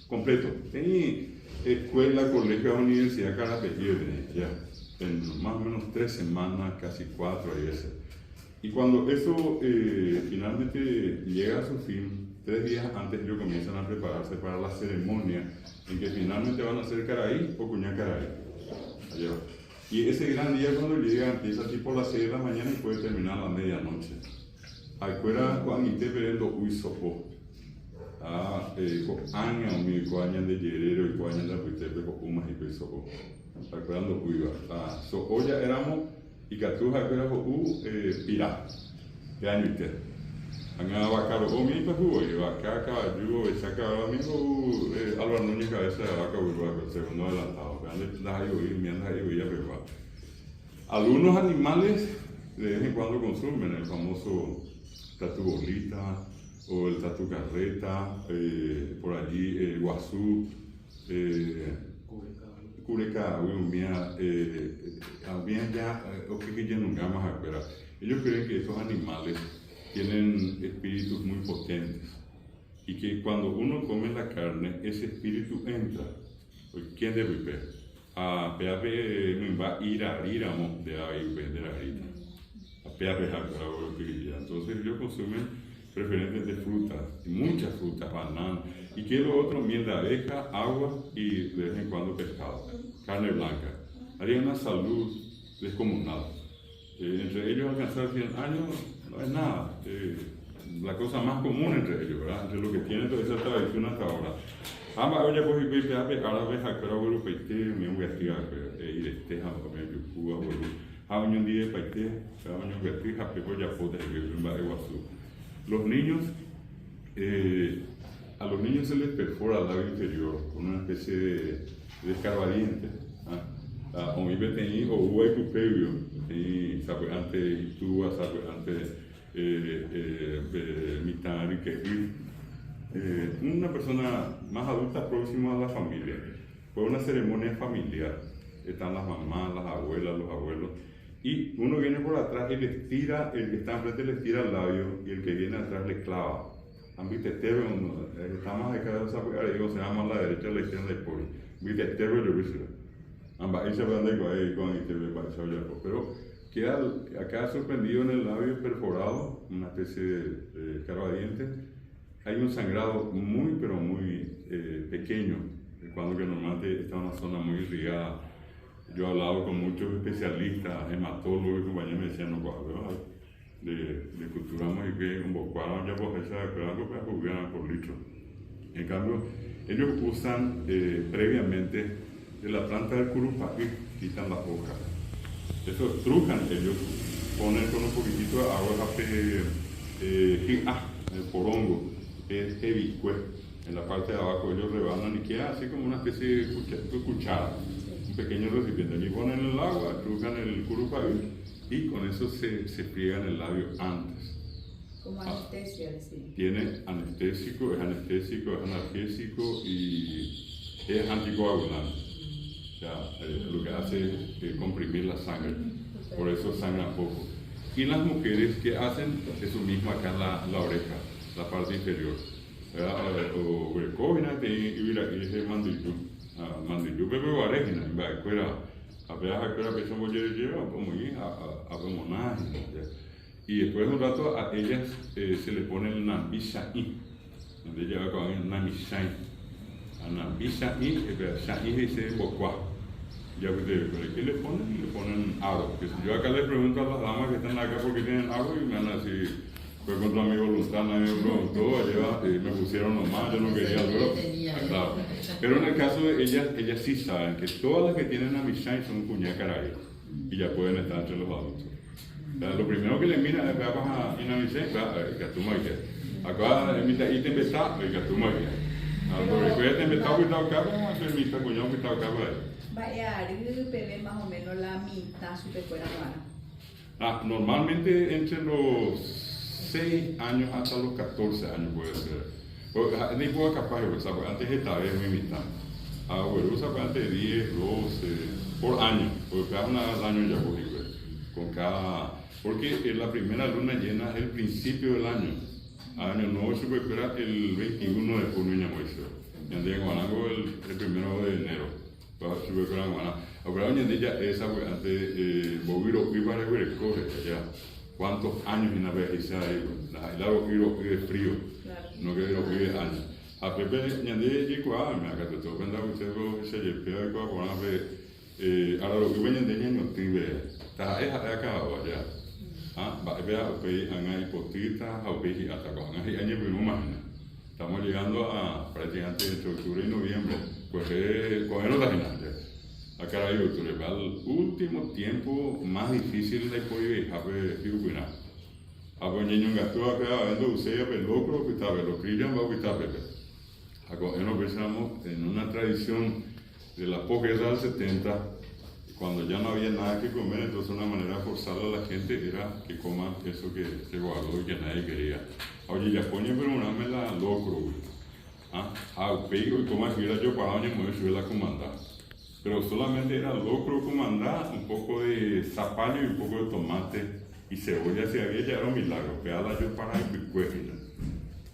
Completo. Y escuela, colegio, universidad, ya, en más o menos 3 semanas, casi 4 a veces. Y cuando eso finalmente llega a su fin, 3 días antes ellos comienzan a prepararse para la ceremonia en que finalmente van a hacer caraí o cuñá caraí. Allá. Y ese gran día cuando llega empieza así por las 6 de la mañana y puede terminar a la medianoche. Acuera cuando te verendo uy sopo. Año mi coañan de yerero y coañan de puitepe con umas y pues sopo. Acuerando uy va. So hoy éramos y catuja acuera pirá. De año usted. Anga vaca o mi pa y vaca caballo saca ahora mismo Álvaro Núñez cabeza de vaca uruguaya segundo adelantado. Las hay oír, me anda ahí oír pero algunos animales de vez en cuando consumen el famoso tatu bolita o el tatu carreta, por allí el guazú, Cureca, Wilmia, ya, o que ya nunca más espera. Ellos creen que estos animales tienen espíritus muy potentes y que cuando uno come la carne, ese espíritu entra. ¿Quién debe ver? A peape me va a ir a de ahí de la rita. A peape entonces ellos consumen preferentes de frutas, muchas frutas, bananas, y que lo otro, miel de abeja, agua y de vez en cuando pescado, carne blanca. Haría una salud descomunal. Entre ellos alcanzar 100 años no es nada, la cosa más común entre ellos, ¿verdad? Entre lo que tienen toda esa tradición hasta ahora. Ama oye pues y pepe árabe hakara bueno paite me voy a tirar y este ha también yo puedo bueno ha un día paite ha un día hape pues ya puede que va a guasu. Los niños a los niños se les perfora el labio inferior con una especie de escarbadiente. O mi betení o hueco pupevio y sabe antes tú sabe antes mitad y que una persona más adulta próxima a la familia. Fue una ceremonia familiar. Están las mamás, las abuelas, los abuelos. Y uno viene por atrás y le tira, el que está enfrente le tira el labio y el que viene atrás le clava. Viste, está más de cada se llama a la derecha a la izquierda del poli. Viste, yo vi. Ambas se van de ahí con el TV para pero queda acá sorprendido en el labio perforado, una especie de escarbadiente. Hay un sangrado muy, pero muy pequeño, cuando que normalmente está en una zona muy irrigada. Yo he hablado con muchos especialistas, hematólogos y compañeros me decían, no, de culturamos y que un bocuado ya por esa algo para jugar por litro. En cambio, ellos usan previamente de la planta del curupapi, quitan la hoja. Eso trujan ellos, ponen con un poquitito de agua, el porongo. Es hebicue, en la parte de abajo ellos rebanan y queda así como una especie de cuchara, un pequeño recipiente. Allí ponen el agua, trucan el curupaví y con eso se friegan el labio antes. Como anestesia, sí. Tiene anestésico, es analgésico y es anticoagulante. O sea, lo que hace es comprimir la sangre, por eso sangra poco. Y las mujeres que hacen eso mismo acá en la oreja, la parte inferior. O recogina y ese mandillo bebe guarejina, en vez de a veces que la persona lleva como a monaje. Y después de un rato a ellas se le pone el nambishaí, donde lleva con el nambishaí. A nambishaí, el shaí dice bocuá. Ya ¿qué le ponen? Le ponen agua. Yo acá le pregunto a las damas que están acá porque tienen agua y me van a decir, fue contra mi voluntad, nadie me preguntó, me pusieron nomás, yo no quería luego. Claro. Pero en el caso de ellas sí saben que todas las que tienen a Mishai son cuñacaray y ya pueden estar entre los adultos. O sea, lo primero que le miran es que vas a Inamisei, que tú me dices. Acá en mi te empezó, que tú me dices. Porque te empezó a cuidar acá, pero mi cuñado cuidar acá. Vaya, bebé más o menos la mitad su pecuera humana. Normalmente entre los 6 años hasta los 14 años puede ser. Ni puedo capaz, antes estaba en mi mitad. Antes de 10, 12, por año, porque cada año ya cogí, con cada. Porque la primera luna llena es el principio del año. Año nuevo se espera el 21 de junio, y en Guanago el 1 de enero. Ahora, hoy en día, esa antes, Boviro iba a recoger allá. ¿Cuántos años en la vejez hay? El agua de frío, no que lo de años. A Pepe, ñandé, chico, me acá te toca andar usted se lleva y con una vez. Ahora lo que voy a entender, no tiene, está acabado allá. Vea, hay postitas, hasta con años primero más. Estamos llegando a prácticamente entre octubre y noviembre, pues coger otra gimnasia. Acá hay octubre, va el último tiempo más difícil de poder dejar de jugar. A poner un gasto acá, viendo usted, el locro, que está, los crillan, va a quitar Pepe. Nos pensamos en una tradición de la posguerra del 70, cuando ya no había nada que comer, entonces una manera de forzarle a la gente era que coman eso que se guardó y que nadie quería. Oye, ya ponía pero una mela locro, pego y como si era yo para años me voy a subir la comanda. pero solamente era locro con mandá, un poco de zapallo y un poco de tomate y cebolla. Si había ya era un milagro, peala yo para el picuejina.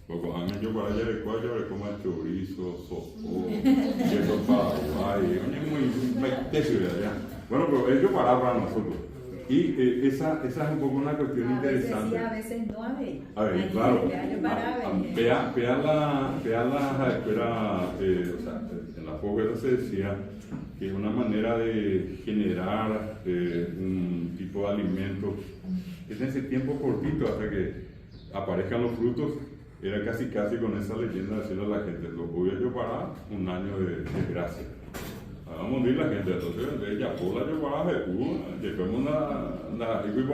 Porque a mí yo para allá de cuál yo le como chorizo, sopó, queso paraguay, muy teso de allá. Bueno, pero ellos para nosotros. Y esa es un poco una cuestión interesante. A veces no hay. A ver, claro. Vea la escuela, en la posguerra se decía que una manera de generar un tipo de alimento es en ese tiempo cortito hasta que aparezcan los frutos. Era casi con esa leyenda decirle a la gente, lo voy a llevar un año de gracia. Vamos a decir la gente, entonces ya por la llevaba llevamos la equipo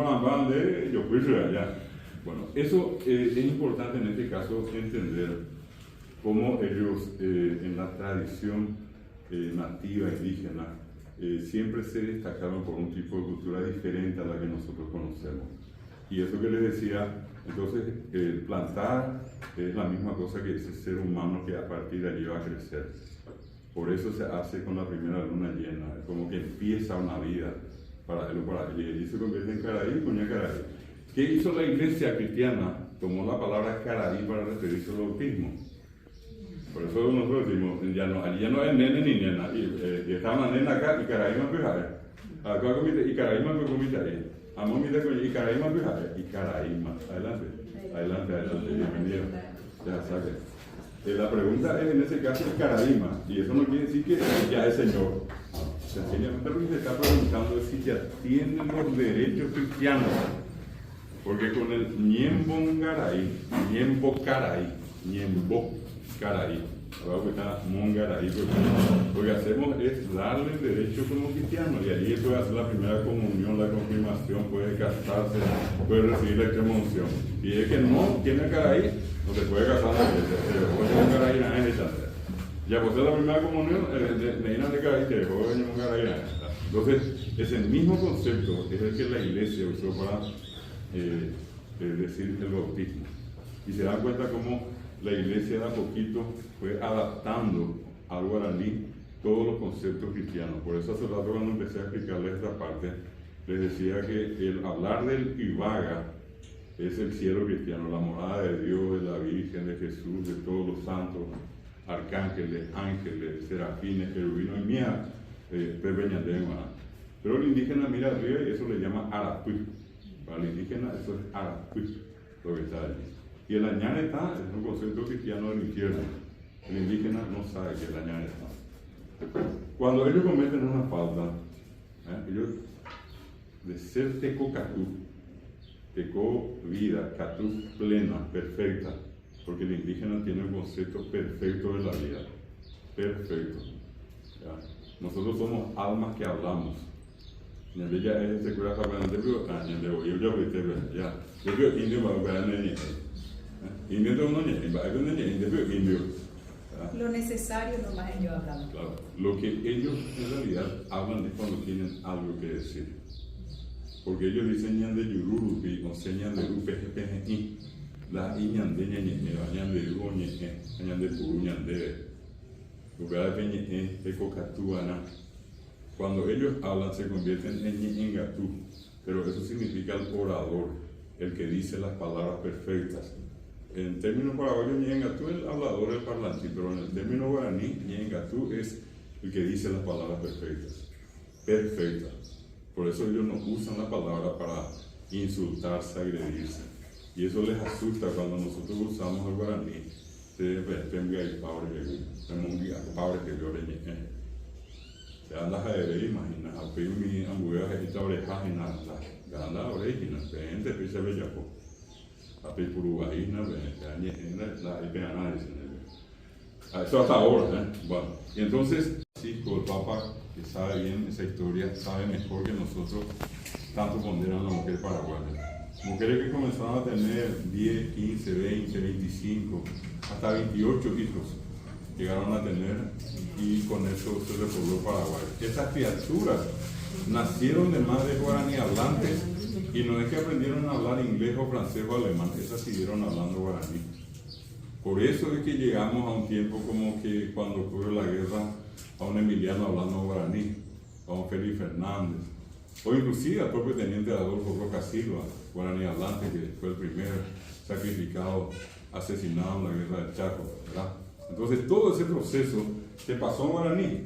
de yo fui allá. Bueno, eso es importante en este caso entender cómo ellos en la tradición nativa indígena siempre se destacaron por un tipo de cultura diferente a la que nosotros conocemos. Y eso que les decía, entonces plantar es la misma cosa que ese ser humano que a partir de allí va a crecer. Por eso se hace con la primera luna llena, es como que empieza una vida para él o para ella, y se convierte en Caraí, Cuña Caraí. ¿Qué hizo la iglesia cristiana? Tomó la palabra Caraí para referirse al bautismo. Por eso nosotros decimos, allí ya no es nene ni nena, y estaba una nena acá, y Caraí más pejare. Acá comité, y Caraí más comité ahí. Amo mi de y Caraí más pejare, y Caraí más. Adelante, bienvenido. Ya saque. La pregunta es en ese caso el Caraíma, y eso no quiere decir que ya es Señor. Sencillamente lo que se está preguntando es si ya tienen los derechos cristianos. Porque con el Ñembo Caraí, ahora que está Mongaraí, lo que hacemos es darle derecho como cristiano, y allí puede hacer la primera comunión, la confirmación, puede casarse, puede recibir la extremaunción. Y es que no tiene Caraí, no se puede casar en la iglesia, se dejó de Caraí en la iglesia. Ya pues la primera comunión, de Ina de Caraí, se dejó de Caraí. Entonces, es el mismo concepto, es el que la iglesia usó para decir el bautismo. Y se dan cuenta cómo la iglesia de a poquito fue adaptando al guaraní todos los conceptos cristianos. Por eso hace rato cuando empecé a explicarles esta parte, les decía que el hablar del Ibaga es el cielo cristiano, la morada de Dios, de la Virgen, de Jesús, de todos los santos, arcángeles, ángeles, serafines, querubines y mía, pepeñadema. Pero el indígena mira arriba y eso le llama Arapui. Para el indígena eso es Arapui, lo que está allí. Y el añane está, es un concepto cristiano del infierno. El indígena no sabe que el añane está. Cuando ellos cometen una falta, ellos de ser teco catú, teco vida, catú plena, perfecta, porque el indígena tiene un concepto perfecto de la vida, perfecto. ¿Ya? Nosotros somos almas que hablamos. Ya es se cura para de yo ya. Yo indio para indio. Lo necesario nomás ellos hablan. Claro, lo que ellos en realidad hablan es cuando tienen algo que decir. Porque ellos dicen ñan de yururupi, o señan de rupejepejeí, la iñan de ñañe, ñan de ruñe, ñan de puruñan de lugar de peñe, de cocatuana. Cuando ellos hablan se convierten en gatú, pero eso significa el orador, el que dice las palabras perfectas. En términos paraguayos, ñengatú es el hablador, el parlante, pero en el término guaraní, ñengatú es el que dice las palabras perfectas. Perfectas. Por eso ellos no usan la palabra para insultarse, agredirse. Y eso les asusta cuando nosotros usamos el guaraní. Se anda a ver, imagina, a pedir mi hamburguesa y esta oreja en la oreja, gente, pisa bellaco. A pedir por uruguayina, la análisis. Eso hasta ahora, Bueno, y entonces, Francisco, el Papa, que sabe bien esa historia, sabe mejor que nosotros tanto ponderan a la mujer paraguaya. Mujeres que comenzaron a tener 10, 15, 20, 25, hasta 28 hijos llegaron a tener, y con eso se repobló Paraguay. Estas criaturas nacieron de madres guaraní hablantes, y no es que aprendieron a hablar inglés o francés o alemán, esas siguieron hablando guaraní. Por eso es que llegamos a un tiempo como que cuando ocurre la guerra a un Emiliano hablando guaraní, a un Félix Fernández, o inclusive al propio teniente Adolfo Roca Silva, guaraní hablante, que fue el primer sacrificado, asesinado en la guerra del Chaco, ¿verdad? Entonces todo ese proceso que pasó en guaraní.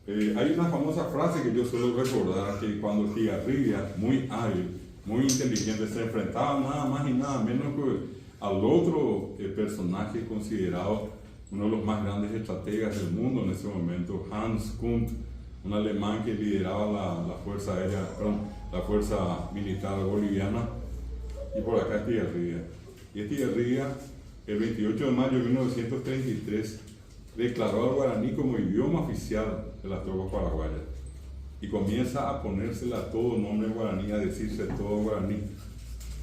Hay una famosa frase que yo suelo recordar, que cuando Estigarribia, muy hábil, muy inteligente, se enfrentaba nada más y nada menos que al otro personaje considerado uno de los más grandes estrategas del mundo en ese momento, Hans Kunt, un alemán que lideraba la fuerza aérea, la fuerza militar boliviana, y por acá Estigarribia. Y Estigarribia, el 28 de mayo de 1933, declaró al guaraní como idioma oficial de las tropas paraguayas y comienza a ponérsela a todo nombre guaraní, a decirse todo guaraní.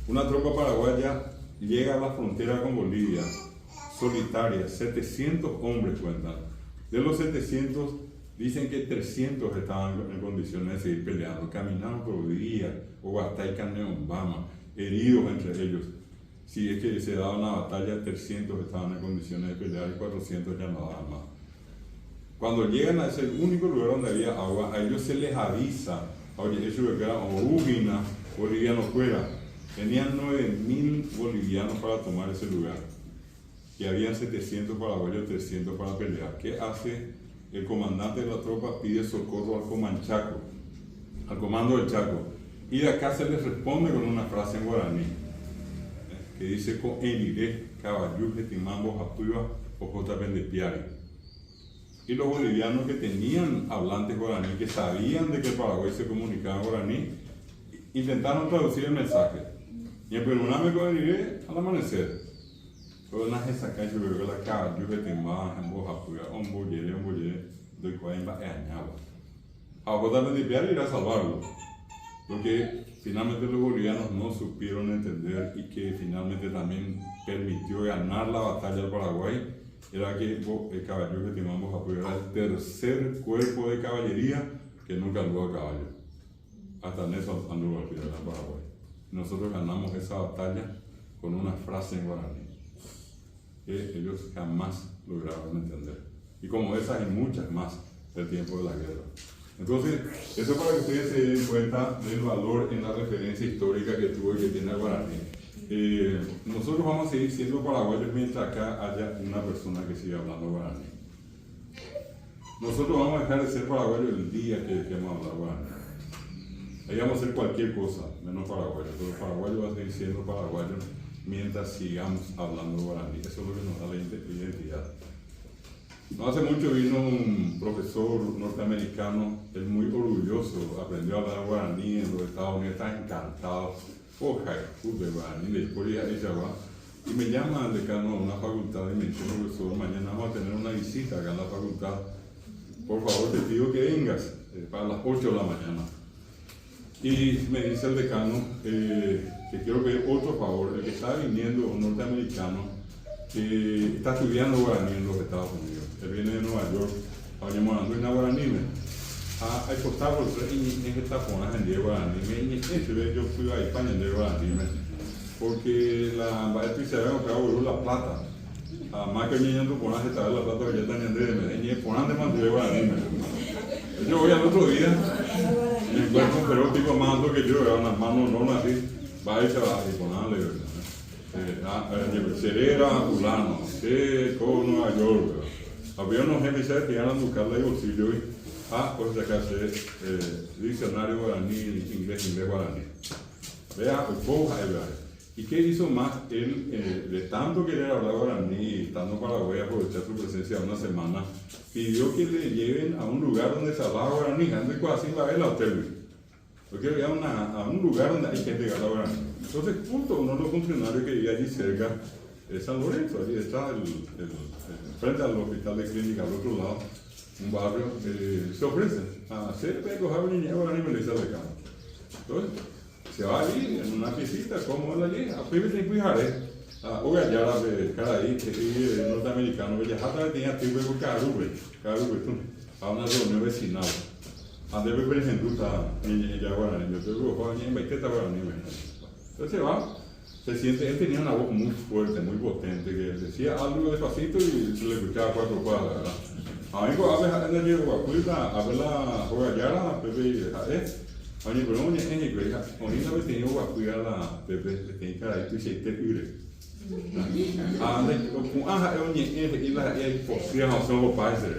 Una tropa paraguaya llega a la frontera con Bolivia, solitaria, 700 hombres cuentan. De los 700, dicen que 300 estaban en condiciones de seguir peleando, caminaron por días, Oguatay, Caneombama, heridos entre ellos. Si es que se daba una batalla, 300 estaban en condiciones de pelear y 400 ya no daban más. Cuando llegan a ese único lugar donde había agua, a ellos se les avisa, oye, eso que era Orugina, boliviano fuera, tenían 9.000 bolivianos para tomar ese lugar y habían 700 paraguayos, 300 para pelear. ¿Qué hace el comandante de la tropa? Pide socorro al Comanchaco, al comando del Chaco, y de acá se les responde con una frase en guaraní que dice: "Con eniré, caballuje, timambo, japuiba, ojota pendepiari". Y los bolivianos que tenían hablantes guaraní, que sabían de que el Paraguay se comunicaba en guaraní, intentaron traducir el mensaje. Y en Peruname con eniré al amanecer. Pero na resaca yo veo la caballuje, timambo, japuiba, omboyere, doy cuaimba e añaba. A ojota pendepiari irá a salvarlo. Porque finalmente los bolivianos no supieron entender y que finalmente también permitió ganar la batalla al Paraguay, era que el caballero que Timambo Japuiba era el tercer cuerpo de caballería que nunca anduvo a caballo. Hasta en eso anduvo al final del Paraguay. Nosotros ganamos esa batalla con una frase en guaraní que ellos jamás lograron entender. Y como esas y muchas más del tiempo de la guerra. Entonces, eso para que ustedes se den cuenta del valor en la referencia histórica que tuvo y que tiene el guaraní. Nosotros vamos a seguir siendo paraguayos mientras acá haya una persona que siga hablando guaraní. Nosotros vamos a dejar de ser paraguayos el día que dejemos hablar guaraní. Ahí vamos a hacer cualquier cosa, menos paraguayos. Pero los paraguayos van a seguir siendo paraguayos mientras sigamos hablando guaraní. Eso es lo que nos da la identidad. No hace mucho vino un profesor norteamericano, él muy orgulloso, aprendió a hablar guaraní en los Estados Unidos, está encantado. De guaraní, de historia ella va. Y me llama el decano de una facultad y me dice: profesor, mañana vamos a tener una visita acá en la facultad. Por favor, te pido que vengas para las 8 de la mañana. Y me dice el decano que quiero pedir otro favor. El que está viniendo, un norteamericano, que está estudiando guaraní en los Estados Unidos. Él viene de Nueva York, a morando en guaraní. Hay costado por tres en esta zona en de guaraní. Yo fui a España en de guaraní. Porque la maestra se había comprado la plata. Más que niño no ponas esta la plata que ya tenían de Medellín, ponan de mantener guaraní. Yo voy al otro día, me encuentro un perro tipo más alto que yo, era unas manos no así, va y se va y ponanle. Cerera, fulano, que con Nueva York. Había unos jefes que iban a buscarle el bolsillo y pues acá se diccionario guaraní, inglés guaraní. Vea, ¿y qué hizo más? Él, de tanto querer hablar guaraní, estando Paraguay, aprovechar su presencia una semana, pidió que le lleven a un lugar donde se hablaba guaraní, antes de así la vela hotel. Porque había a un lugar donde hay gente que habla guaraní. Entonces, justo uno de los funcionarios que vivía allí cerca, San Lorenzo, allí está frente al hospital de clínica, al otro lado, un barrio, se ofrecen a hacer recoger niña guaraní me le dice al decano. Entonces, se va allí en una piecita, como él allí, a Pibes y Pujaré, a Ogayara de Caraí, que es norteamericano, que ya tenía tiempo de Carube, a una reunión vecinal. Ande me presenta ella guaraní, yo tengo que en Baiteta guaraní. Entonces se va, se siente, él tenía una voz muy fuerte, muy potente, que decía algo despacito y se le escuchaba 4 cuadras, ¿verdad? Amigo, a ver, anda yo guacuita, a ver la Ogayara, Pepe, Ani pero ni en iglesia, oni no tenía guacuita la Pepe, tenía cara y tú se te ure. Com y la posee a los padres.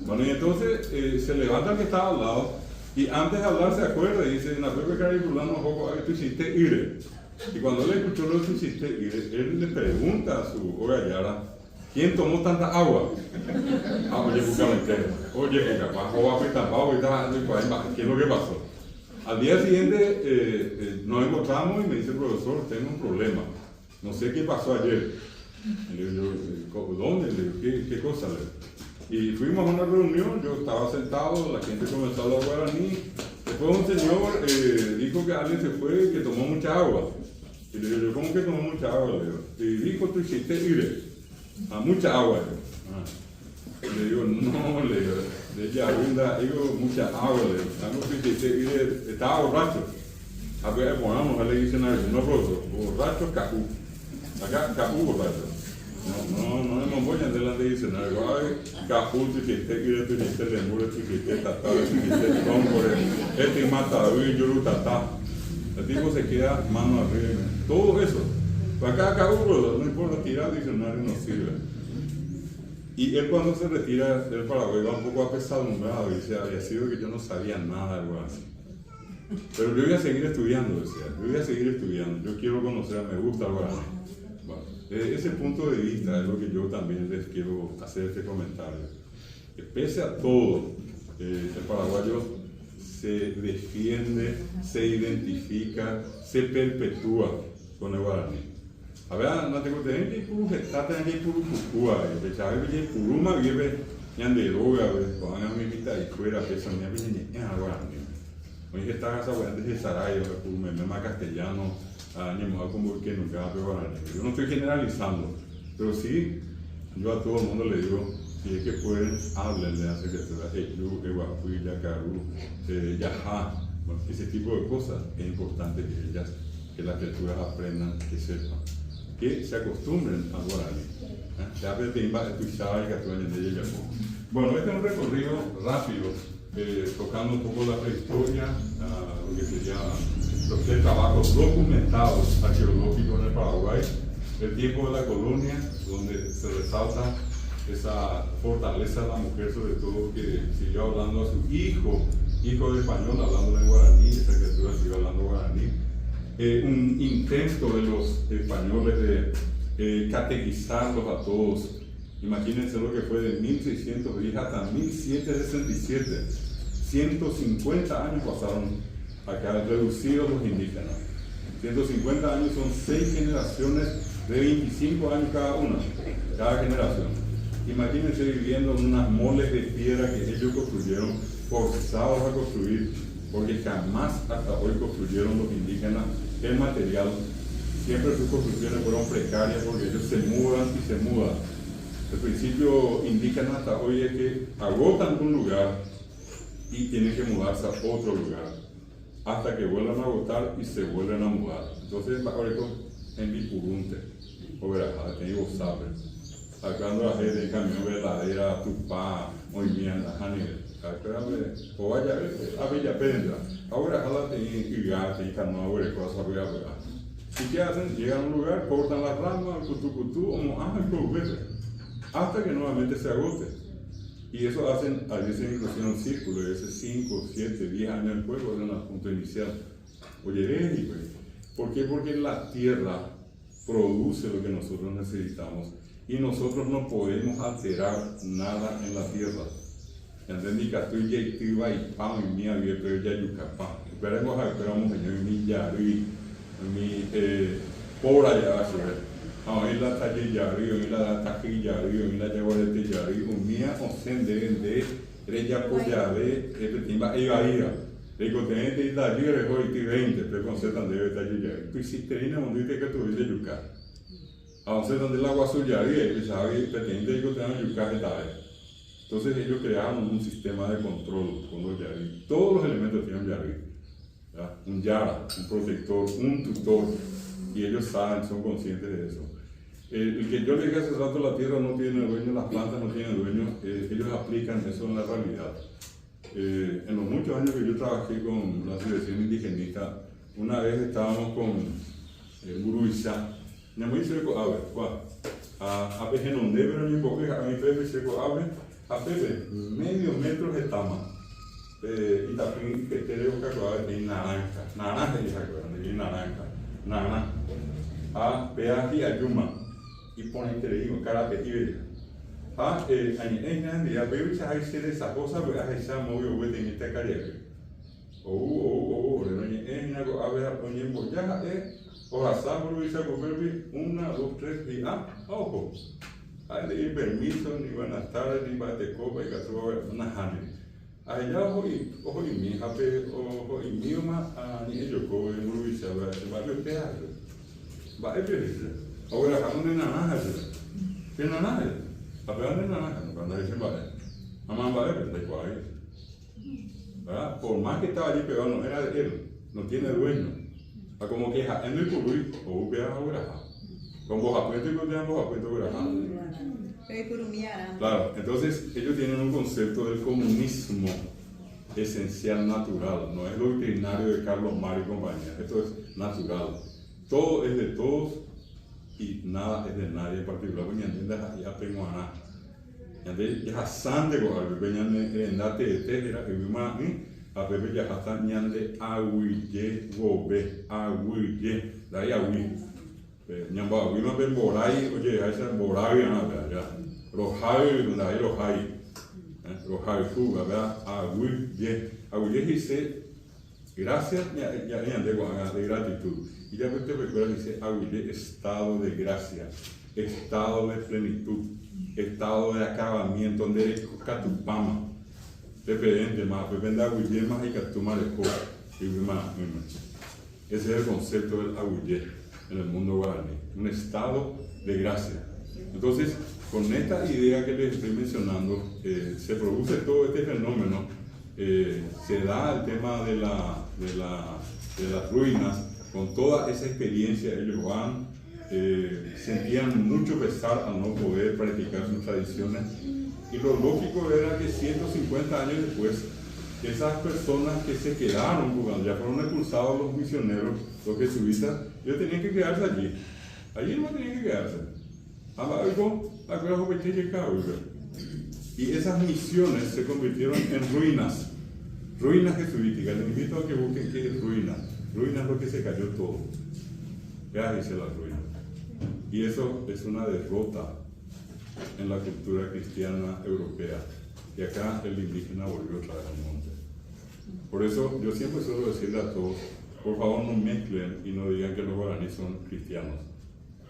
Bueno, y entonces se levanta el que estaba al lado y antes de hablar se acuerda y dice, en la Pepe Caribulano, ojo, tú hiciste ire. Y cuando él escuchó lo que tú hiciste ire, él le pregunta a su Ogayara, ¿quién tomó tanta agua? Oye, buscamente, oye, que capaz, o va a petar agua y tal, ¿qué es lo que pasó? Al día siguiente nos encontramos y me dice el profesor, tengo un problema. No sé qué pasó ayer. Y le digo, ¿dónde? Le digo, ¿qué cosa? Y fuimos a una reunión, yo estaba sentado, la gente comenzó a hablar guaraní. Después un señor dijo que alguien se fue que tomó mucha agua. Y le digo, ¿cómo que tomó mucha agua? Le digo, y dijo, tú hiciste ire. A mucha agua. Y le digo, no, le digo, de ella brinda, digo, mucha agua. Le digo, tú hiciste ire, estaba borracho. A ver, pongamos a la diccionario, no profesor, borracho, cajú. Acá, cajú borracho. No me voy a delante de diccionario. Ay, cajú, tú hiciste ire, tú hiciste lemure, tú hiciste tatá, tú hiciste tróncore, este mata, y yo tatá. El tipo se queda mano arriba. Todo eso. Acá, cajú, no importa, tirar el diccionario no sirve. Y él cuando se retira del Paraguay va un poco apesadumbrado y dice, había sido que yo no sabía nada de guaraní. Pero yo voy a seguir estudiando, decía, yo voy a seguir estudiando, yo quiero conocer, me gusta el guaraní. Bueno, desde ese punto de vista es lo que yo también les quiero hacer este comentario. Que pese a todo, el paraguayo se defiende, se identifica, se perpetúa con el guaraní. A ver, no tengo que tener que estar en el Purucucúa, el Chávez viene Puruma, vive en de droga, con una mitad y fuera, pesa una viene en el guaraní. Hoy que está esa buena de Sarayo, me llama castellano, animado como que nunca hablo guaraní. Yo no estoy generalizando, pero sí, yo a todo el mundo le digo, si es que pueden, háblenle a secretaria, Eclu, Eguapuy, Yacarú, Yajá, bueno, ese tipo de cosas es importante que las criaturas aprendan, que sepan, que se acostumbren al guaraní. Ya ves, te invade tu chava y que actúen en ella. Bueno, este es un recorrido rápido. Tocando un poco la prehistoria, lo que sería los trabajos documentados arqueológicos en el Paraguay, el tiempo de la colonia, donde se resalta esa fortaleza de la mujer, sobre todo que siguió hablando a su hijo de español, hablando en guaraní, esa criatura siguió hablando guaraní. Un intento de los españoles de catequizarlos a todos. Imagínense lo que fue de 1610 hasta 1767. 150 años pasaron acá, reducidos los indígenas. 150 años son 6 generaciones de 25 años cada generación. Imagínense viviendo en unas moles de piedra que ellos construyeron, forzados a construir, porque jamás hasta hoy construyeron los indígenas el material. Siempre sus construcciones fueron precarias porque ellos se mudan y se mudan. El principio indígena hasta hoy es que agotan un lugar y tienen que mudarse a otro lugar hasta que vuelvan a agotar y se vuelven a mudar. Entonces, ahora en Bipurunte, o Verajá, que digo sabe, sacando la gente en camión verdadera, Tupá, muy bien, la Hanibel, o vaya a Bella Pendra, ahora jala te irgate y canoa, cosas, voy a ver. ¿Y qué hacen? Llegan a un lugar, cortan las ramas, cutú, como hasta que nuevamente se agote. Y eso hacen, a veces inclusive un círculo, de ese 5, 7, 10 años después, vuelven al punto inicial. Oye, ¿por qué? Porque la tierra produce lo que nosotros necesitamos y nosotros no podemos alterar nada en la tierra. ¿Entendí? Que estoy ya y pan y mía, pero ya yucapán. Esperemos a ver, vamos a mi yari, mi por allá, ahí la talle yari, la taji yari, la yaguarete yari, mía o sende, ella pollade, timba y bahía. Le contenente y la libre hoy 20, pero con setan debe talle yari. Tú hiciste una mondita que tuviste yuca. A ser donde el agua azul yari, y sabe, pretende y contenente yuca de tal. Entonces ellos crearon un sistema de control con los yari. Todos los elementos tienen yari. ¿Verdad? Un yara, un protector, un tutor. Y ellos saben, son conscientes de eso. El que yo le dije hace rato, la tierra no tiene dueño, las plantas no tienen dueño, ellos aplican eso en la realidad. En los muchos años que yo trabajé con la selección indigenista, una vez estábamos con Guruisa, a veces no deben ni porque a mi pepe se coabe, a pepe medio metro de tama, y también que te debo que en naranja y naranja, a peaje a yuma. Y pone te digo cara que tiene en día veo que hay ser esa cosa pues hay esa movió de en esta carrera en algo a ver poner ya o asamblo y saco verbi 1, 2, 3 y ojo hay de permiso ni buenas tardes ni bate copa y caso una jane allá ojo y mi jape ojo y mi ma ni ellos co en Luisa va a ver peaje va a ver ahora acá no naranja ¿qué naranja? Apenas de naranja, cuando dicen vale. Mamá vale, pero está igual ahí. ¿Verdad? Por más que estaba allí pegado, no era de él, no tiene dueño. A como que en el curui, o upea a uraja. Con vos apuento y con vos apuento uraja. Claro, entonces ellos tienen un concepto del comunismo esencial natural, no es doctrinario de Carlos Mar y compañía, esto es natural. Todo es de todos y nada es de nadie en particular, porque ya tengo a nada. Ya sande con algo, en date de tejera, y más a pepe ya hasta ñande aguille, gobe, aguille, de ahí aguille. Ñamba aguille más bien boray, oye, ahí se boray, ya. Rojai, donde hay rojai. Rojai fuga, ¿verdad? Aguille dice, gracias, ya de gratitud. Y ya usted recuerda, dice aguille, estado de gracia, estado de plenitud, estado de acabamiento, donde eres catupama, referente más, depende aguille más y catuma de copa, y más. Ese es el concepto del aguille en el mundo guaraní, un estado de gracia. Entonces, con esta idea que les estoy mencionando, se produce todo este fenómeno, se da el tema de las ruinas. Con toda esa experiencia ellos van, sentían mucho pesar al no poder practicar sus tradiciones y lo lógico era que 150 años después esas personas que se quedaron, cuando ya fueron expulsados los misioneros, los jesuitas, ellos tenían que quedarse allí no tenían que quedarse. Y esas misiones se convirtieron en ruinas jesuíticas. Les invito a que busquen qué es ruinas. Ruinas es lo que se cayó todo. Ya dice la ruina. Y eso es una derrota en la cultura cristiana europea. Y acá el indígena volvió otra vez al monte. Por eso yo siempre suelo decirle a todos, por favor no mezclen y no digan que los guaraníes son cristianos.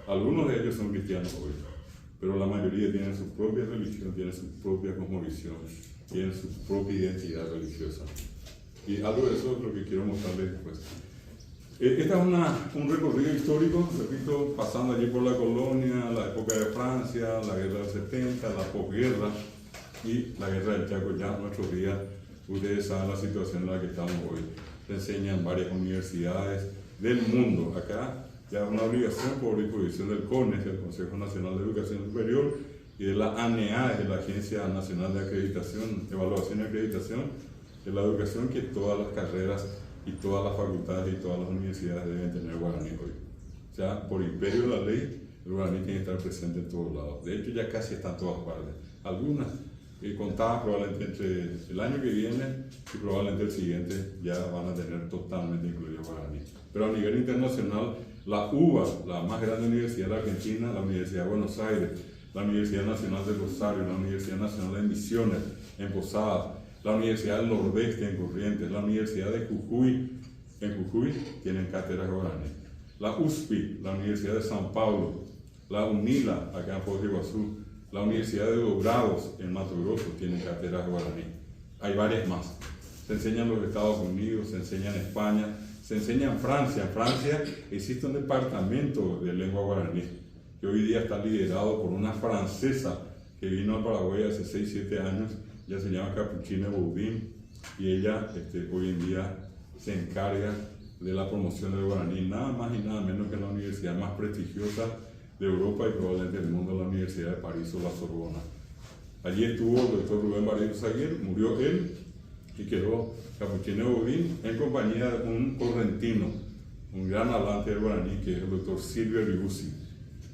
Algunos de ellos son cristianos hoy, pero la mayoría tienen su propia religión, tienen su propia cosmovisión, tienen su propia identidad religiosa. Y algo de eso es lo que quiero mostrarles después. Este es un recorrido histórico, repito, pasando allí por la colonia, la época de Francia, la guerra del 70, la posguerra y la guerra del Chaco. Ya en nuestros días, ustedes saben la situación en la que estamos hoy. Se enseñan varias universidades del mundo. Acá ya es una obligación por disposición del CONES, el Consejo Nacional de Educación Superior, y de la ANEA, de la Agencia Nacional de Acreditación, Evaluación y Acreditación de la Educación, que todas las carreras y todas las facultades y todas las universidades deben tener guaraní hoy. O sea, por imperio de la ley, el guaraní tiene que estar presente en todos lados. De hecho, ya casi está en todas partes. Algunas, contadas probablemente entre el año que viene y probablemente el siguiente, ya van a tener totalmente incluido guaraní. Pero a nivel internacional, la UBA, la más grande universidad de Argentina, la Universidad de Buenos Aires, la Universidad Nacional de Rosario, la Universidad Nacional de Misiones en Posadas, la Universidad del Nordeste en Corrientes, la Universidad de Jujuy en Jujuy tienen cátedras guaraní. La USPI, la Universidad de San Pablo, la UNILA acá en Foz de Iguazú, la Universidad de Dobrados en Mato Grosso tienen cátedras guaraní. Hay varias más. Se enseña en los Estados Unidos, se enseña en España, se enseña en Francia. En Francia existe un departamento de lengua guaraní que hoy día está liderado por una francesa que vino a Paraguay hace 6-7 años. Ella se llama Capuchina Boudin y ella hoy en día se encarga de la promoción del guaraní, nada más y nada menos que la universidad más prestigiosa de Europa y probablemente del mundo en la Universidad de París o la Sorbona. Allí estuvo el doctor Rubén Barreto Zaguer, murió él y quedó Capuchino Bodín en compañía de un correntino, un gran hablante del guaraní, que es el doctor Silvio Ribusi.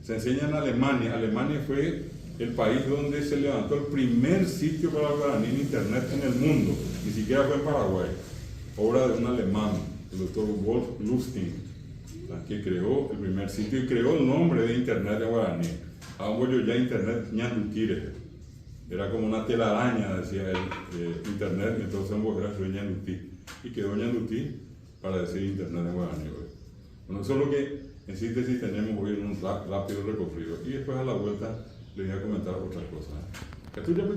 Se enseña en Alemania. Alemania fue el país donde se levantó el primer sitio para el guaraní en internet en el mundo, ni siquiera fue en Paraguay, obra de un alemán, el doctor Wolf Lustig, que creó el primer sitio y creó el nombre de internet de guaraní. Ahora ya internet ñandutire, era como una telaraña, decía él, internet, y entonces era ñandutí, y quedó ñandutí para decir internet en guaraní hoy. Bueno, eso es lo que en síntesis tenemos hoy en un rápido recorrido, y después a la vuelta les voy a comentar otras cosas. ¿Tú ya me